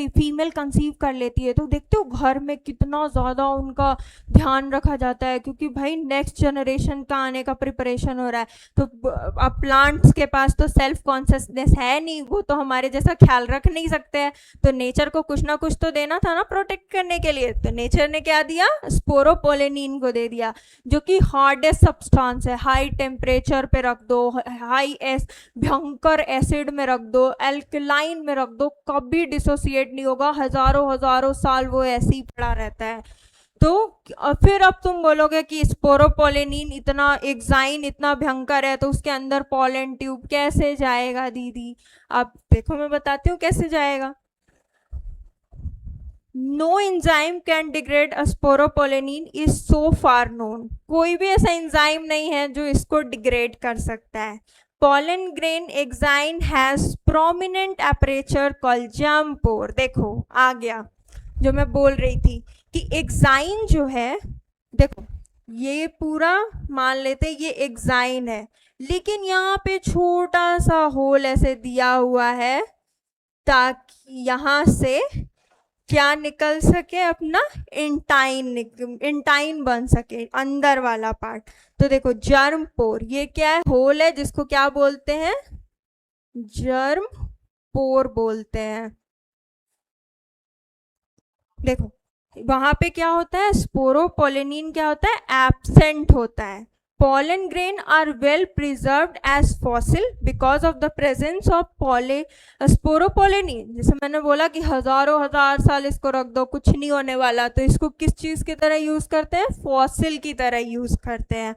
फीमेल कंसीव कर लेती है तो देखते हो घर में कितना ज़्यादा उनका ध्यान रखा जाता है, क्योंकि भाई नेक्स्ट जनरेशन का आने का प्रिपरेशन हो रहा है। तो अब प्लांट्स के पास तो सेल्फ कॉन्शियसनेस है नहीं, वो तो हमारे जैसा ख्याल रख नहीं सकते हैं, तो नेचर को कुछ ना कुछ तो देना था ना प्रोटेक्ट करने के लिए। तो नेचर ने क्या दिया, स्पोरोपोलेनिन को दे दिया, जो कि हार्डेस्ट सब्सटेंस है, हाई टेम्परेचर पे रख दो, हाई भयंकर एसिड में रख दो, एल्कलाइन में रख दो, कभी डिसोसिएट नहीं होगा, हजारों हजारों साल वो ऐसे ही पड़ा रहता है। तो फिर अब तुम बोलोगे कि स्पोरोपोलेनिन इतना एक्साइन इतना भयंकर है तो उसके अंदर पोलन ट्यूब कैसे जाएगा दीदी? अब देखो मैं बताती हूँ कैसे जाएगा। No enzyme can degrade a sporopollenin is so far known. कोई भी ऐसा एंजाइम नहीं है जो इसको डिग्रेड कर सकता है। pollen grain exine has prominent aperture called germ pore। देखो आ गया जो मैं बोल रही थी कि एक्साइन जो है, देखो ये पूरा मान लेते ये एक्साइन है, लेकिन यहाँ पे छोटा सा होल ऐसे दिया हुआ है ताकि यहाँ से क्या निकल सके, अपना इंटाइन बन सके अंदर वाला पार्ट। तो देखो जर्म पोर, ये क्या है, होल है जिसको क्या बोलते हैं, जर्म पोर बोलते हैं। देखो वहां पे क्या होता है, स्पोरोपोलेनिन क्या होता है, एब्सेंट होता है। pollen grain are well preserved as fossil because of the presence of sporopollenin। जैसे मैंने बोला कि हजारों हजार साल इसको रख दो कुछ नहीं होने वाला, तो इसको किस चीज की तरह यूज करते हैं, फॉसिल की तरह यूज करते हैं।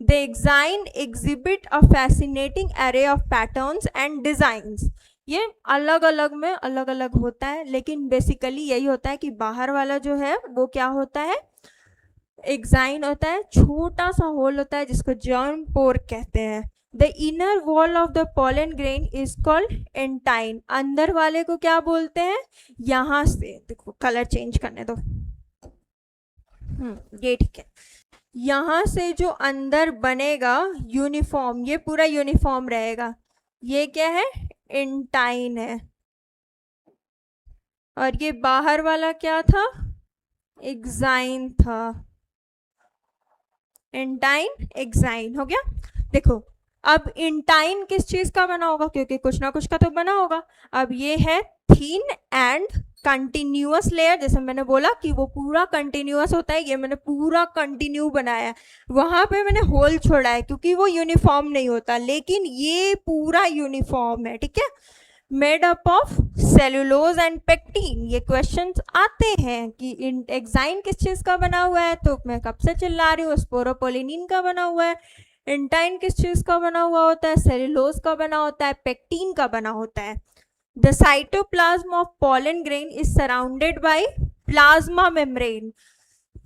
The exine exhibit a fascinating array of patterns and designs। ये अलग अलग में अलग अलग होता है, लेकिन बेसिकली यही होता है कि बाहर वाला जो है वो क्या होता है, एक्साइन होता है, छोटा सा होल होता है जिसको जर्म पोर कहते हैं। The inner wall of the pollen grain is called एंटाइन। अंदर वाले को क्या बोलते हैं, यहाँ से देखो कलर चेंज करने दो, ये ठीक है, यहाँ से जो अंदर बनेगा यूनिफॉर्म, ये पूरा यूनिफॉर्म रहेगा, ये क्या है, एंटाइन है। और ये बाहर वाला क्या था, एक्साइन था। एंटाइन एक्साइन हो गया। देखो अब इंटाइन किस चीज का बना होगा, क्योंकि कुछ ना कुछ का तो बना होगा। अब ये है थिन एंड कंटिन्यूअस लेयर, जैसे मैंने बोला कि वो पूरा कंटिन्यूअस होता है, ये मैंने पूरा कंटिन्यू बनाया है, वहां पे मैंने होल छोड़ा है क्योंकि वो यूनिफॉर्म नहीं होता, लेकिन ये पूरा यूनिफॉर्म है, ठीक है। Made up of cellulose and pectin. ये क्वेश्चंस आते हैं कि एक्साइन किस चीज का बना हुआ है, तो मैं कब से चिल्ला रही हूँ, स्पोरोपोलिनिन का बना हुआ है। एंटाइन किस चीज का बना हुआ होता है, सेलुलोज का बना होता है, पेक्टिन का बना होता है। The cytoplasm of pollen grain is surrounded by plasma membrane.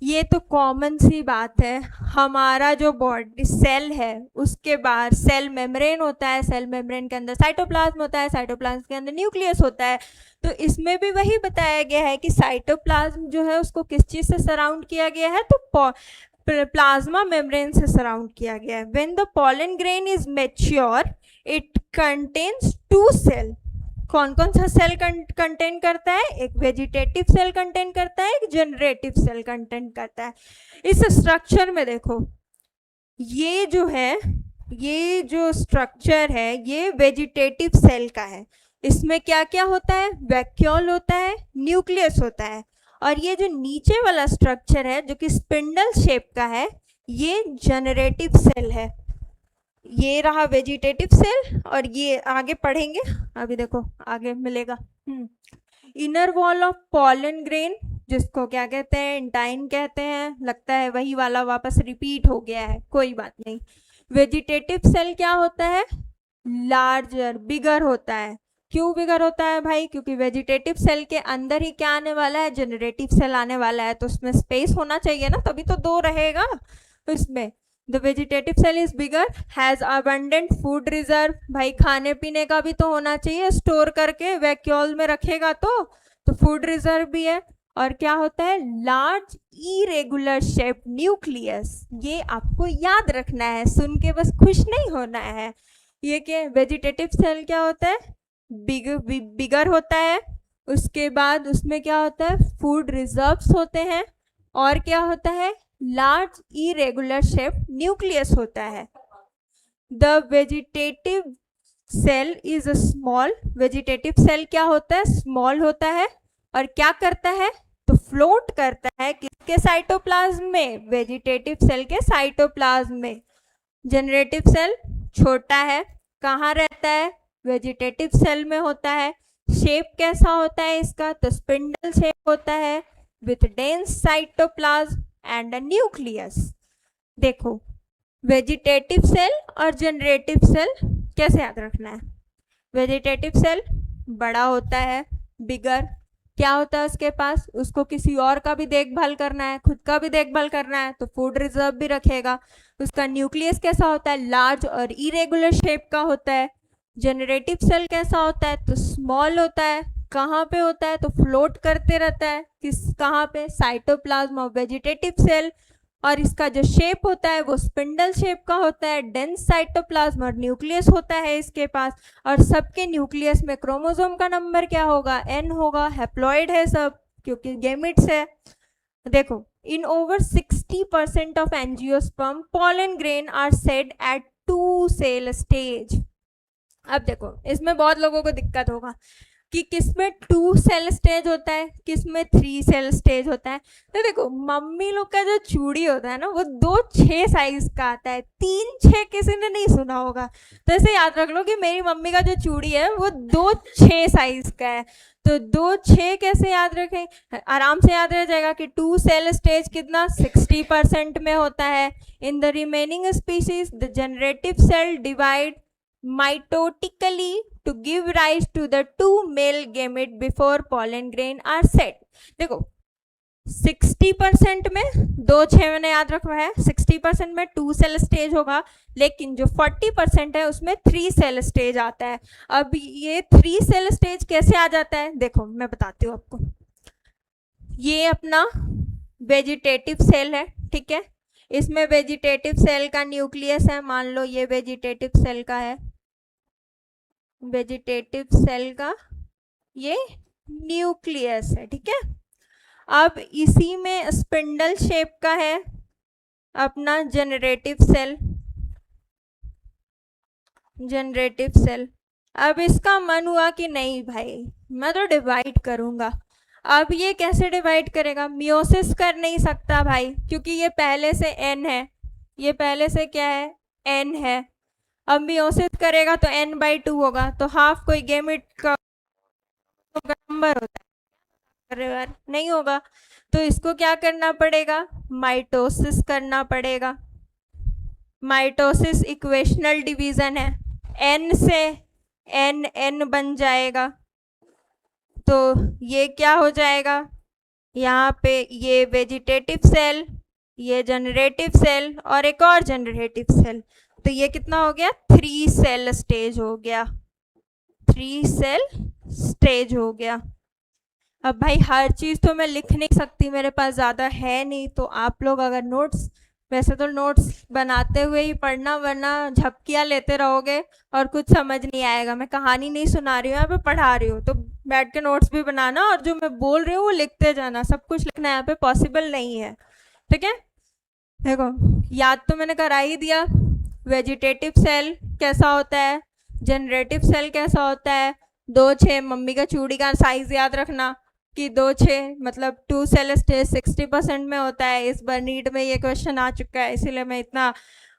ये तो कॉमन सी बात है, हमारा जो बॉडी सेल है उसके बाहर सेल मेम्ब्रेन होता है, सेल मेम्ब्रेन के अंदर साइटोप्लाज्म होता है, साइटोप्लाज्म के अंदर न्यूक्लियस होता है। तो इसमें भी वही बताया गया है कि साइटोप्लाज्म जो है उसको किस चीज से सराउंड किया गया है, तो प्लाज्मा मेम्ब्रेन से सराउंड किया गया है। When the pollen grain is mature it contains 2 cell. कौन कौन सा सेल कंटेन करता है, एक वेजिटेटिव सेल कंटेन करता है, एक जनरेटिव सेल कंटेन करता है। इस स्ट्रक्चर में देखो ये जो है, ये जो स्ट्रक्चर है ये वेजिटेटिव सेल का है। इसमें क्या क्या होता है, वैक्यूल होता है, न्यूक्लियस होता है, और ये जो नीचे वाला स्ट्रक्चर है जो कि स्पिंडल शेप का है ये जनरेटिव सेल है। ये रहा वेजिटेटिव सेल, और ये आगे पढ़ेंगे, अभी देखो आगे मिलेगा। Inner wall of pollen grain जिसको क्या कहते हैं, एंटाइन कहते हैं। लगता है वही वाला वापस रिपीट हो गया है, कोई बात नहीं। वेजिटेटिव सेल क्या होता है, लार्जर, बिगर होता है। क्यों बिगर होता है भाई? क्योंकि वेजिटेटिव सेल के अंदर ही क्या आने वाला है? जनरेटिव सेल आने वाला है, तो उसमें स्पेस होना चाहिए ना, तभी तो दो रहेगा इसमें। The vegetative cell is bigger, has abundant food reserve, भाई खाने पीने का भी तो होना चाहिए, स्टोर करके वैक्यूल में रखेगा तो फूड रिजर्व भी है। और क्या होता है? Large irregular shape nucleus. ये आपको याद रखना है, सुन के बस खुश नहीं होना है। ये क्या? वेजिटेटिव सेल क्या होता है? बिगर होता है। उसके बाद उसमें क्या होता है? फूड रिजर्व्स होते हैं। और क्या होता है? लार्ज इरेगुलर शेप न्यूक्लियस होता है। The vegetative cell is a small, vegetative cell क्या होता है? स्मॉल होता है। और क्या करता है? तो फ्लोट करता है किसके साइटोप्लाज्म में? वेजिटेटिव सेल के साइटोप्लाज्म में। जनरेटिव सेल छोटा है, कहाँ रहता है? वेजिटेटिव सेल में होता है। शेप कैसा होता है इसका? तो स्पिंडल शेप होता है with dense cytoplasm and a nucleus. देखो, वेजिटेटिव सेल और जनरेटिव सेल कैसे याद रखना है? वेजिटेटिव सेल बड़ा होता है, बिगर। क्या होता है उसके पास? उसको किसी और का भी देखभाल करना है, खुद का भी देखभाल करना है, तो फूड रिजर्व भी रखेगा। उसका न्यूक्लियस कैसा होता है? लार्ज और इरेगुलर शेप का होता है। जनरेटिव सेल कैसा होता है? तो स्मॉल होता है। कहाँ पे होता है? तो फ्लोट करते रहता है। कहाँ पे? Cytoplasm of vegetative cell. और इसका जो शेप होता है वो स्पिंडल शेप का होता है, डेंस साइटोप्लाज्म और न्यूक्लियस होता है इसके पास। और सबके न्यूक्लियस में क्रोमोसोम का नंबर क्या होगा? n होगा। हैप्लॉइड है सब, क्योंकि गेमिट्स है। देखो, in over 60% of angiosperm pollen grain are shed at 2 cell stage. अब देखो, इसमें बहुत लोगों को दिक्कत होगा कि किसमें 2 सेल स्टेज होता है, किसमें 3 सेल स्टेज होता है। तो देखो, मम्मी लोग का जो चूड़ी होता है ना, वो 2-6 साइज का आता है। 3-6 किसी ने नहीं सुना होगा। तो ऐसे याद रख लो कि मेरी मम्मी का जो चूड़ी है वो 2-6 साइज का है। तो 2-6 कैसे याद रखें? आराम से याद रह जाएगा कि 2 सेल स्टेज कितना? 60% में होता है। In the remaining species the generative cell divide mitotically to give rise to the 2 male gamete before pollen grain are set। देखो, 60% में 2-6 मैंने याद रखा है, 60% में 2 सेल स्टेज होगा, लेकिन जो 40% है उसमें 3 सेल स्टेज आता है। अब ये 3 सेल स्टेज कैसे आ जाता है? देखो, मैं बताती हूँ आपको। ये अपना वेजिटेटिव सेल है, ठीक है। इसमें वेजिटेटिव सेल का न्यूक्लियस है, मान लो ये वेजिटेटिव सेल का है, वेजिटेटिव सेल का ये न्यूक्लियस है, ठीक है। अब इसी में स्पिंडल शेप का है अपना जनरेटिव सेल, जनरेटिव सेल। अब इसका मन हुआ कि नहीं भाई, मैं तो डिवाइड करूंगा। अब ये कैसे डिवाइड करेगा? मियोसिस कर नहीं सकता भाई, क्योंकि ये पहले से n है, ये पहले से क्या है? n है। अब मियोसिस करेगा तो n/2 होगा, तो हाफ कोई गेमिट का नंबर होता है, नहीं होगा। तो इसको क्या करना पड़ेगा? माइटोसिस करना पड़ेगा। माइटोसिस इक्वेशनल डिवीजन है, n से n बन जाएगा। तो ये क्या हो जाएगा? यहाँ पे ये वेजिटेटिव सेल, ये जनरेटिव सेल और एक और जनरेटिव सेल, तो ये कितना हो गया? 3 सेल स्टेज हो गया, 3 सेल स्टेज हो गया। अब भाई हर चीज़ तो मैं लिख नहीं सकती, मेरे पास ज़्यादा है नहीं, तो आप लोग अगर नोट्स, वैसे तो नोट्स बनाते हुए ही पढ़ना, वरना झपकियाँ लेते रहोगे और कुछ समझ नहीं आएगा। मैं कहानी नहीं सुना रही हूँ, यहाँ पे पढ़ा रही हूँ, तो बैठ के नोट्स भी बनाना और जो मैं बोल रही हूँ वो लिखते जाना। सब कुछ लिखना यहाँ पे पॉसिबल नहीं है, ठीक है। देखो, याद तो मैंने करा ही दिया। वेजिटेटिव सेल कैसा होता है, जनरेटिव सेल कैसा होता है। 2-6 मम्मी का चूड़ी का साइज याद रखना कि 2-6 मतलब 2 सेल स्टेज 60% में होता है। इस बार नीट में ये क्वेश्चन आ चुका है, इसीलिए मैं इतना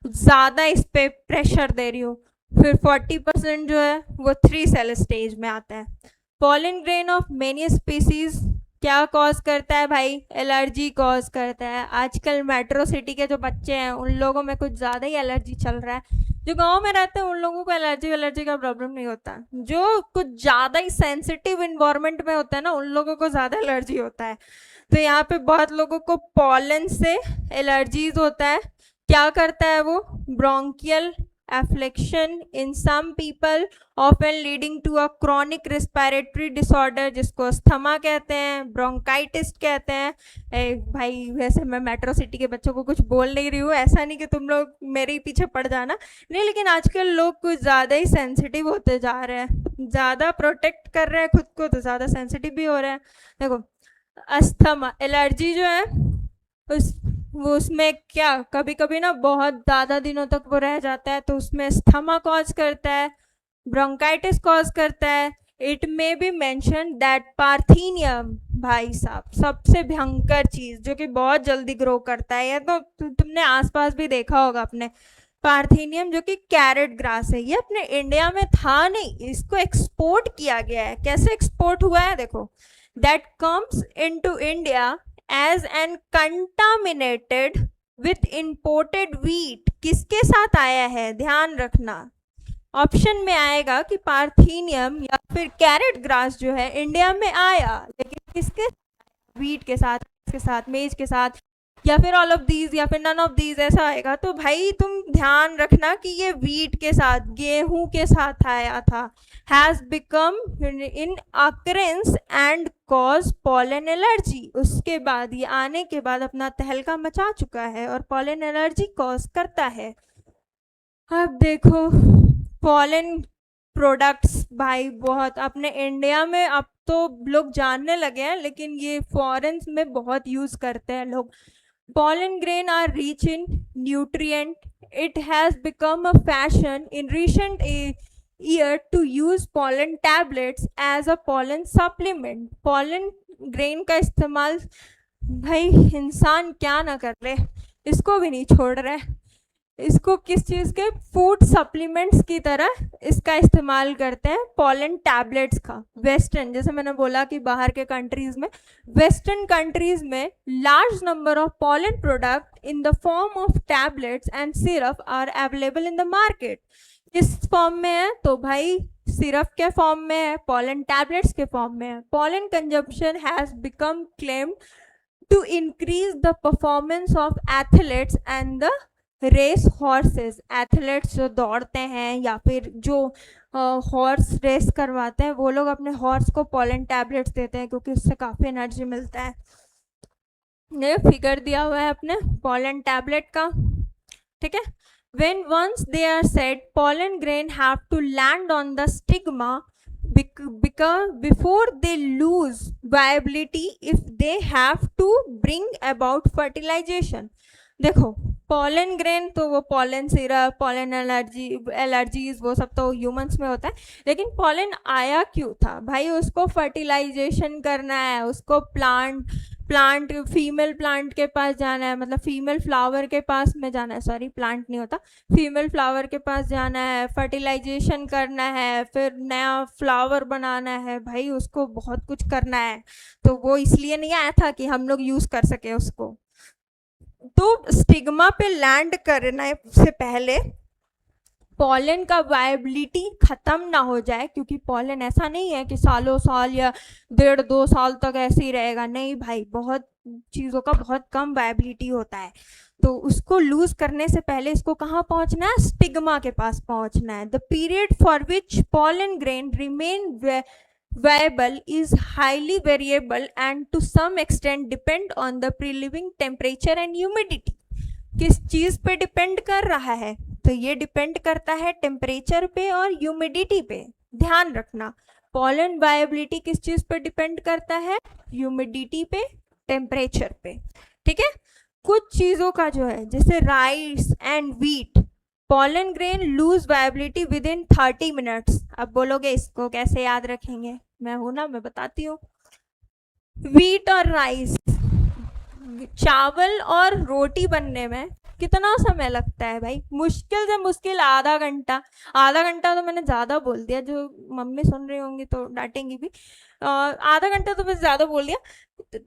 ज़्यादा इस पे प्रेशर दे रही हूँ। फिर 40% जो है वो 3 सेल स्टेज में आता है। Pollen grain of many species क्या कॉज करता है भाई? एलर्जी कॉज करता है। आजकल मेट्रो सिटी के जो बच्चे हैं उन लोगों में कुछ ज़्यादा ही एलर्जी चल रहा है। जो गांव में रहते हैं उन लोगों को एलर्जी का प्रॉब्लम नहीं होता, जो कुछ ज़्यादा ही सेंसिटिव इन्वायरमेंट में होता है ना, उन लोगों को ज़्यादा एलर्जी होता है। तो यहाँ पे बहुत लोगों को पॉलन से एलर्जीज होता है। क्या करता है वो? Bronchial affliction in some people often leading to a chronic respiratory disorder, जिसको अस्थमा कहते हैं, ब्रोंकाइटिस कहते हैं। भाई वैसे मैं मेट्रो सिटी के बच्चों को कुछ बोल नहीं रही हूँ, ऐसा नहीं कि तुम लोग मेरे ही पीछे पड़ जाना, नहीं, लेकिन आजकल लोग कुछ ज़्यादा ही सेंसिटिव होते जा रहे हैं, ज़्यादा प्रोटेक्ट कर रहे हैं खुद को तो ज़्यादा सेंसिटिव भी हो रहे हैं। देखो अस्थमा एलर्जी जो है वो उसमें क्या कभी कभी ना बहुत ज़्यादा दिनों तक वो रह जाता है, तो उसमें अस्थमा कॉज करता है, ब्रोंकाइटिस कॉज करता है। It may be mention that parthenium, भाई साहब सबसे भयंकर चीज़ जो कि बहुत जल्दी ग्रो करता है, ये तो तुमने आसपास भी देखा होगा अपने, पार्थीनियम जो कि कैरेट ग्रास है, ये अपने इंडिया में था नहीं, इसको एक्सपोर्ट किया गया है। कैसे एक्सपोर्ट हुआ है? देखो, that comes into India as an contaminated with imported wheat। किसके साथ आया है? ध्यान रखना, ऑप्शन में आएगा कि पार्थीनियम या फिर कैरेट ग्रास जो है इंडिया में आया, लेकिन किसके? व्हीट के साथ, के साथ मेज के साथ, या फिर ऑल ऑफ दीज या फिर नन ऑफ दीज, ऐसा आएगा। तो भाई तुम ध्यान रखना कि ये व्हीट के साथ, गेहूं के साथ आया था। Has become in occurrence and cause pollen allergy. उसके बाद ये आने के बाद अपना तहलका मचा चुका है और पॉलन एलर्जी कॉज करता है। अब देखो पॉलन प्रोडक्ट्स भाई बहुत अपने इंडिया में अब तो लोग जानने लगे हैं, लेकिन ये फॉरेन में बहुत यूज करते हैं लोग। Pollen grain are rich in nutrient. It has become a fashion in recent year to use pollen tablets as a pollen supplement. Pollen grain का इस्तेमाल भाई इंसान क्या ना कर ले, इसको भी नहीं छोड़ रहे, इसको किस चीज़ के? फूड सप्लीमेंट्स की तरह इसका इस्तेमाल करते हैं, पॉलन टैबलेट्स का। वेस्टर्न, जैसे मैंने बोला कि बाहर के कंट्रीज में, वेस्टर्न कंट्रीज में large number of pollen product in the form of tablets and syrup are available in the market. किस फॉर्म में है? तो भाई सिरप के फॉर्म में है, पॉलन टैबलेट्स के फॉर्म में है। Pollen consumption has become claimed to increase the performance of athletes and the race horses. Athletes जो दौड़ते हैं या फिर जो हॉर्स रेस करवाते हैं, वो लोग अपने हॉर्स को पॉलन टैबलेट्स देते हैं क्योंकि उससे काफ़ी एनर्जी मिलता है। ये फिगर दिया हुआ है अपने पॉलन टैबलेट का, ठीक है। When once they are set, pollen grain have to land on the stigma because before they lose viability if they have to bring about fertilization। देखो पॉलन ग्रेन तो वो पॉलन सिरप, पॉलन एलर्जीज वो सब तो humans में होता है, लेकिन पॉलन आया क्यों था भाई? उसको फर्टिलाइजेशन करना है, उसको प्लांट फीमेल प्लांट के पास जाना है, मतलब फीमेल फ्लावर के पास में जाना है, सॉरी प्लांट नहीं होता, फीमेल फ्लावर के पास जाना है, फर्टिलाइजेशन करना है, फिर नया फ्लावर बनाना है, भाई उसको बहुत कुछ करना है। तो वो इसलिए नहीं आया था कि हम लोग यूज़ कर सके उसको। तो स्टिग्मा पे लैंड करने से पहले पॉलन का वायबिलिटी ख़त्म ना हो जाए, क्योंकि पॉलन ऐसा नहीं है कि सालों साल या 1.5-2 साल तक ऐसे ही रहेगा, नहीं भाई, बहुत चीज़ों का बहुत कम वायबिलिटी होता है। तो उसको लूज करने से पहले इसको कहाँ पहुँचना है? स्टिग्मा के पास पहुँचना है। The period for which pollen grain remain viable is highly variable and to some extent depend on the prevailing temperature and humidity। किस चीज़ पे डिपेंड कर रहा है? तो ये डिपेंड करता है टेम्परेचर पे और ह्यूमिडिटी पे। ध्यान रखना, पॉलन वायबिलिटी किस चीज़ पे डिपेंड करता है? ह्यूमिडिटी पे, टेम्परेचर पे, ठीक है। कुछ चीज़ों का जो है, जैसे rice and wheat, pollen grain lose viability within 30 minutes. अब बोलोगे इसको कैसे याद रखेंगे? मैं हूं ना, मैं बताती हूँ। व्हीट और राइस, चावल और रोटी बनने में कितना समय लगता है भाई? मुश्किल से मुश्किल आधा घंटा। आधा घंटा तो मैंने ज़्यादा बोल दिया, जो मम्मी सुन रही होंगी तो डांटेंगी भी। आधा घंटा तो बस ज़्यादा बोल दिया।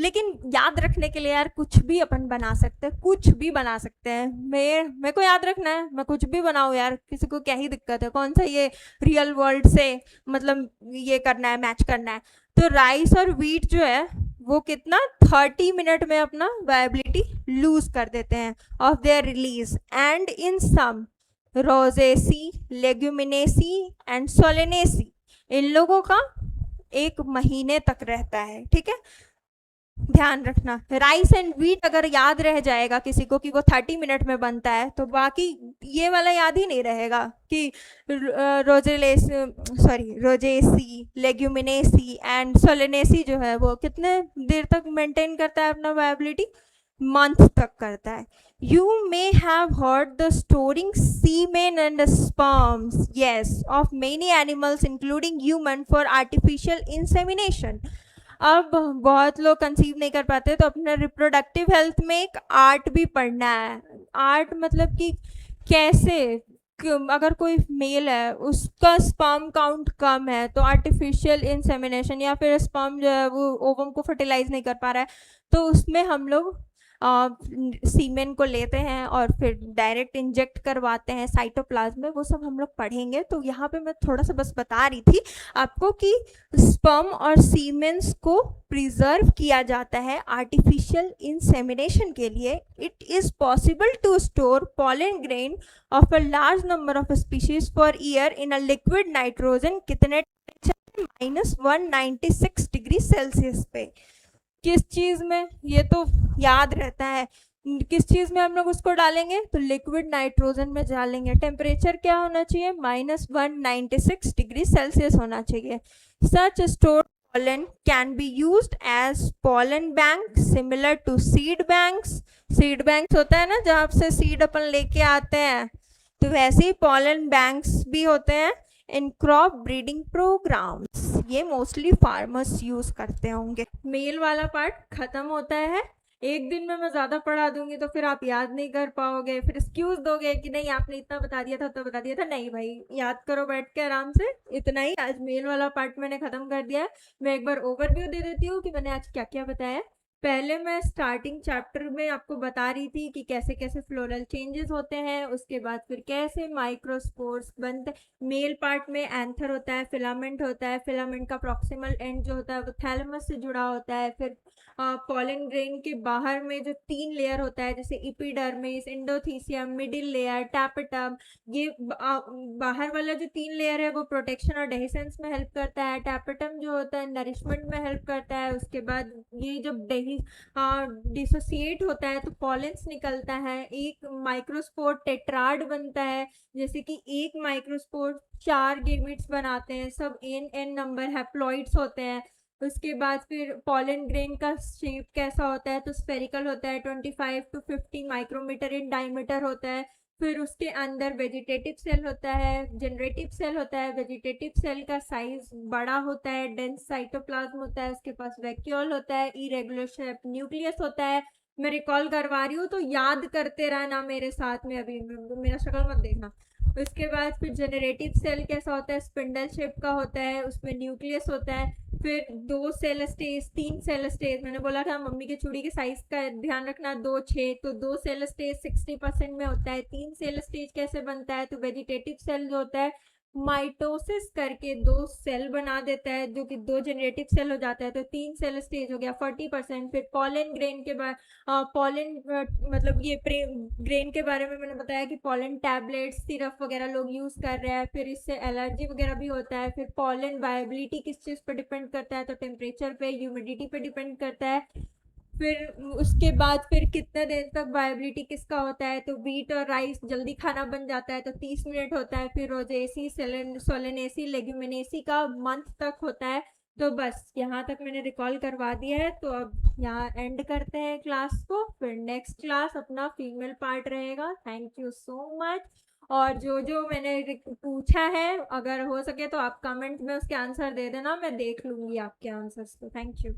लेकिन याद रखने के लिए यार कुछ भी अपन बना सकते हैं, कुछ भी बना सकते हैं। मेरे को याद रखना है, मैं कुछ भी बनाऊँ यार, किसी को क्या ही दिक्कत है, कौन सा ये रियल वर्ल्ड से मतलब ये करना है, मैच करना है। तो राइस और व्हीट जो है वो कितना 30 मिनट में अपना वायबिलिटी लूज कर देते हैं off their release. And in some Rosaceae, Leguminosae and Solanaceae, इन लोगों का 1 महीने तक रहता है। ठीक है, ध्यान रखना। राइस एंड व्हीट अगर याद रह जाएगा किसी को कि वो 30 मिनट में बनता है, तो बाकी ये वाला याद ही नहीं रहेगा कि रोजेसी, लेग्यूमिनेसी एंड सोलेनेसी जो है वो कितने देर तक मेंटेन करता है अपना वायबिलिटी, मंथ तक करता है। You may have heard the storing semen and sperms, yes, of many animals including human for artificial insemination. अब बहुत लोग कंसीव नहीं कर पाते, तो अपने रिप्रोडक्टिव हेल्थ में एक आर्ट भी पढ़ना है। आर्ट मतलब कि कैसे अगर कोई मेल है उसका स्पर्म काउंट कम है तो आर्टिफिशियल इंसेमिनेशन, या फिर स्पर्म जो है वो ओवम को फर्टिलाइज नहीं कर पा रहा है, तो उसमें हम लोग सीमेन को लेते हैं और फिर डायरेक्ट इंजेक्ट करवाते हैं साइटोप्लाज्म में। वो सब हम लोग पढ़ेंगे। तो यहाँ पे मैं थोड़ा सा बस बता रही थी आपको कि स्पर्म और सीमेंस को प्रिजर्व किया जाता है आर्टिफिशियल इंसेमिनेशन के लिए। It is possible to store pollen grain of a large number of species for year in a liquid nitrogen, कितने -196 डिग्री सेल्सियस पे। किस चीज़ में, ये तो याद रहता है, किस चीज़ में हम लोग उसको डालेंगे, तो लिक्विड नाइट्रोजन में डालेंगे। टेम्परेचर क्या होना चाहिए, -196 डिग्री सेल्सियस होना चाहिए। सच stored pollen can be used as pollen bank similar to seed banks. seed banks होता है ना जहाँ से सीड अपन लेके आते हैं, तो वैसे ही pollen banks भी होते हैं इन क्रॉप ब्रीडिंग प्रोग्राम्स। ये मोस्टली फार्मर्स यूज करते होंगे। मेल वाला पार्ट खत्म होता है। एक दिन में मैं ज़्यादा पढ़ा दूंगी तो फिर आप याद नहीं कर पाओगे, फिर एक्सक्यूज दोगे कि नहीं आपने इतना बता दिया था तो बता दिया था। नहीं भाई, याद करो बैठ के आराम से। इतना ही, आज मेल वाला पार्ट मैंने खत्म कर दिया है। मैं एक बार ओवरव्यू दे देती हूँ कि मैंने आज क्या क्या बताया। पहले मैं स्टार्टिंग चैप्टर में आपको बता रही थी कि कैसे कैसे फ्लोरल चेंजेस होते हैं, उसके बाद फिर कैसे माइक्रोस्पोर्स बनते। मेल पार्ट में एंथर होता है, फिलामेंट होता है, फिलामेंट का प्रॉक्सिमल एंड जो होता है वो थैलेमस से जुड़ा होता है। फिर पॉलन ग्रेन के बाहर में जो 3 लेयर होता है, जैसे epidermis, endothecium, middle layer, tapetum. ये बाहर वाला जो 3 लेयर है वो प्रोटेक्शन और डेहिसेंस में हेल्प करता है। टैपेटम जो होता है नरिशमेंट में हेल्प करता है। उसके बाद ये जब डिसोसिएट होता है तो पॉलेंस निकलता है, एक माइक्रोस्पोर टेट्राड बनता है, जैसे कि एक माइक्रोस्पोर 4 गेमेट्स बनाते हैं, सब n नंबर हैप्लॉइड्स होते हैं। उसके बाद फिर पॉलन ग्रेन का शेप कैसा होता है, तो स्फेरिकल होता है, 25 to 50 माइक्रोमीटर इन डायमीटर होता है। फिर उसके अंदर वेजिटेटिव सेल होता है, जनरेटिव सेल होता है। वेजिटेटिव सेल का साइज बड़ा होता है, डेंस साइटोप्लाज्म होता है, उसके पास वैक्यूल होता है, इरेगुलर शेप न्यूक्लियस होता है। मैं रिकॉल करवा रही हूँ तो याद करते रहना मेरे साथ में, अभी मेरा शक्ल मत देखना। उसके बाद फिर जनरेटिव सेल कैसा होता है, स्पिंडल शेप का होता है, उसमें न्यूक्लियस होता है। फिर 2 सेल स्टेज, 3 सेल स्टेज, मैंने बोला था मम्मी के चूड़ी के साइज का ध्यान रखना, 2 6, तो 2 सेल स्टेज 60% में होता है। 3 सेल स्टेज कैसे बनता है, तो वेजिटेटिव सेल जो होता है माइटोसिस करके 2 सेल बना देता है, जो कि 2 जनरेटिव सेल हो जाता है, तो 3 सेल स्टेज हो गया 40%। फिर पॉलन ग्रेन के बाद पॉलन मतलब ये ग्रेन के बारे में मैंने बताया कि पॉलन टैबलेट, सिरप वगैरह लोग यूज कर रहे हैं, फिर इससे एलर्जी वगैरह भी होता है। फिर पॉलन वायबिलिटी किस चीज पर डिपेंड करता है, तो टेम्परेचर पे, ह्यूमिडिटी पे डिपेंड करता है। फिर उसके बाद फिर कितने दिन तक वायबिलिटी किसका होता है, तो व्हीट और राइस जल्दी खाना बन जाता है तो 30 मिनट होता है। फिर रोजेसी, सोलेनेसी, लेग्यूमिनेसी का मंथ तक होता है। तो बस यहाँ तक मैंने रिकॉल करवा दिया है, तो अब यहाँ एंड करते हैं क्लास को। फिर नेक्स्ट क्लास अपना फीमेल पार्ट रहेगा। Thank you so much. और जो जो मैंने पूछा है अगर हो सके तो आप कमेंट में उसके आंसर दे देना, मैं देख लूँगी आपके आंसर्स को। Thank you.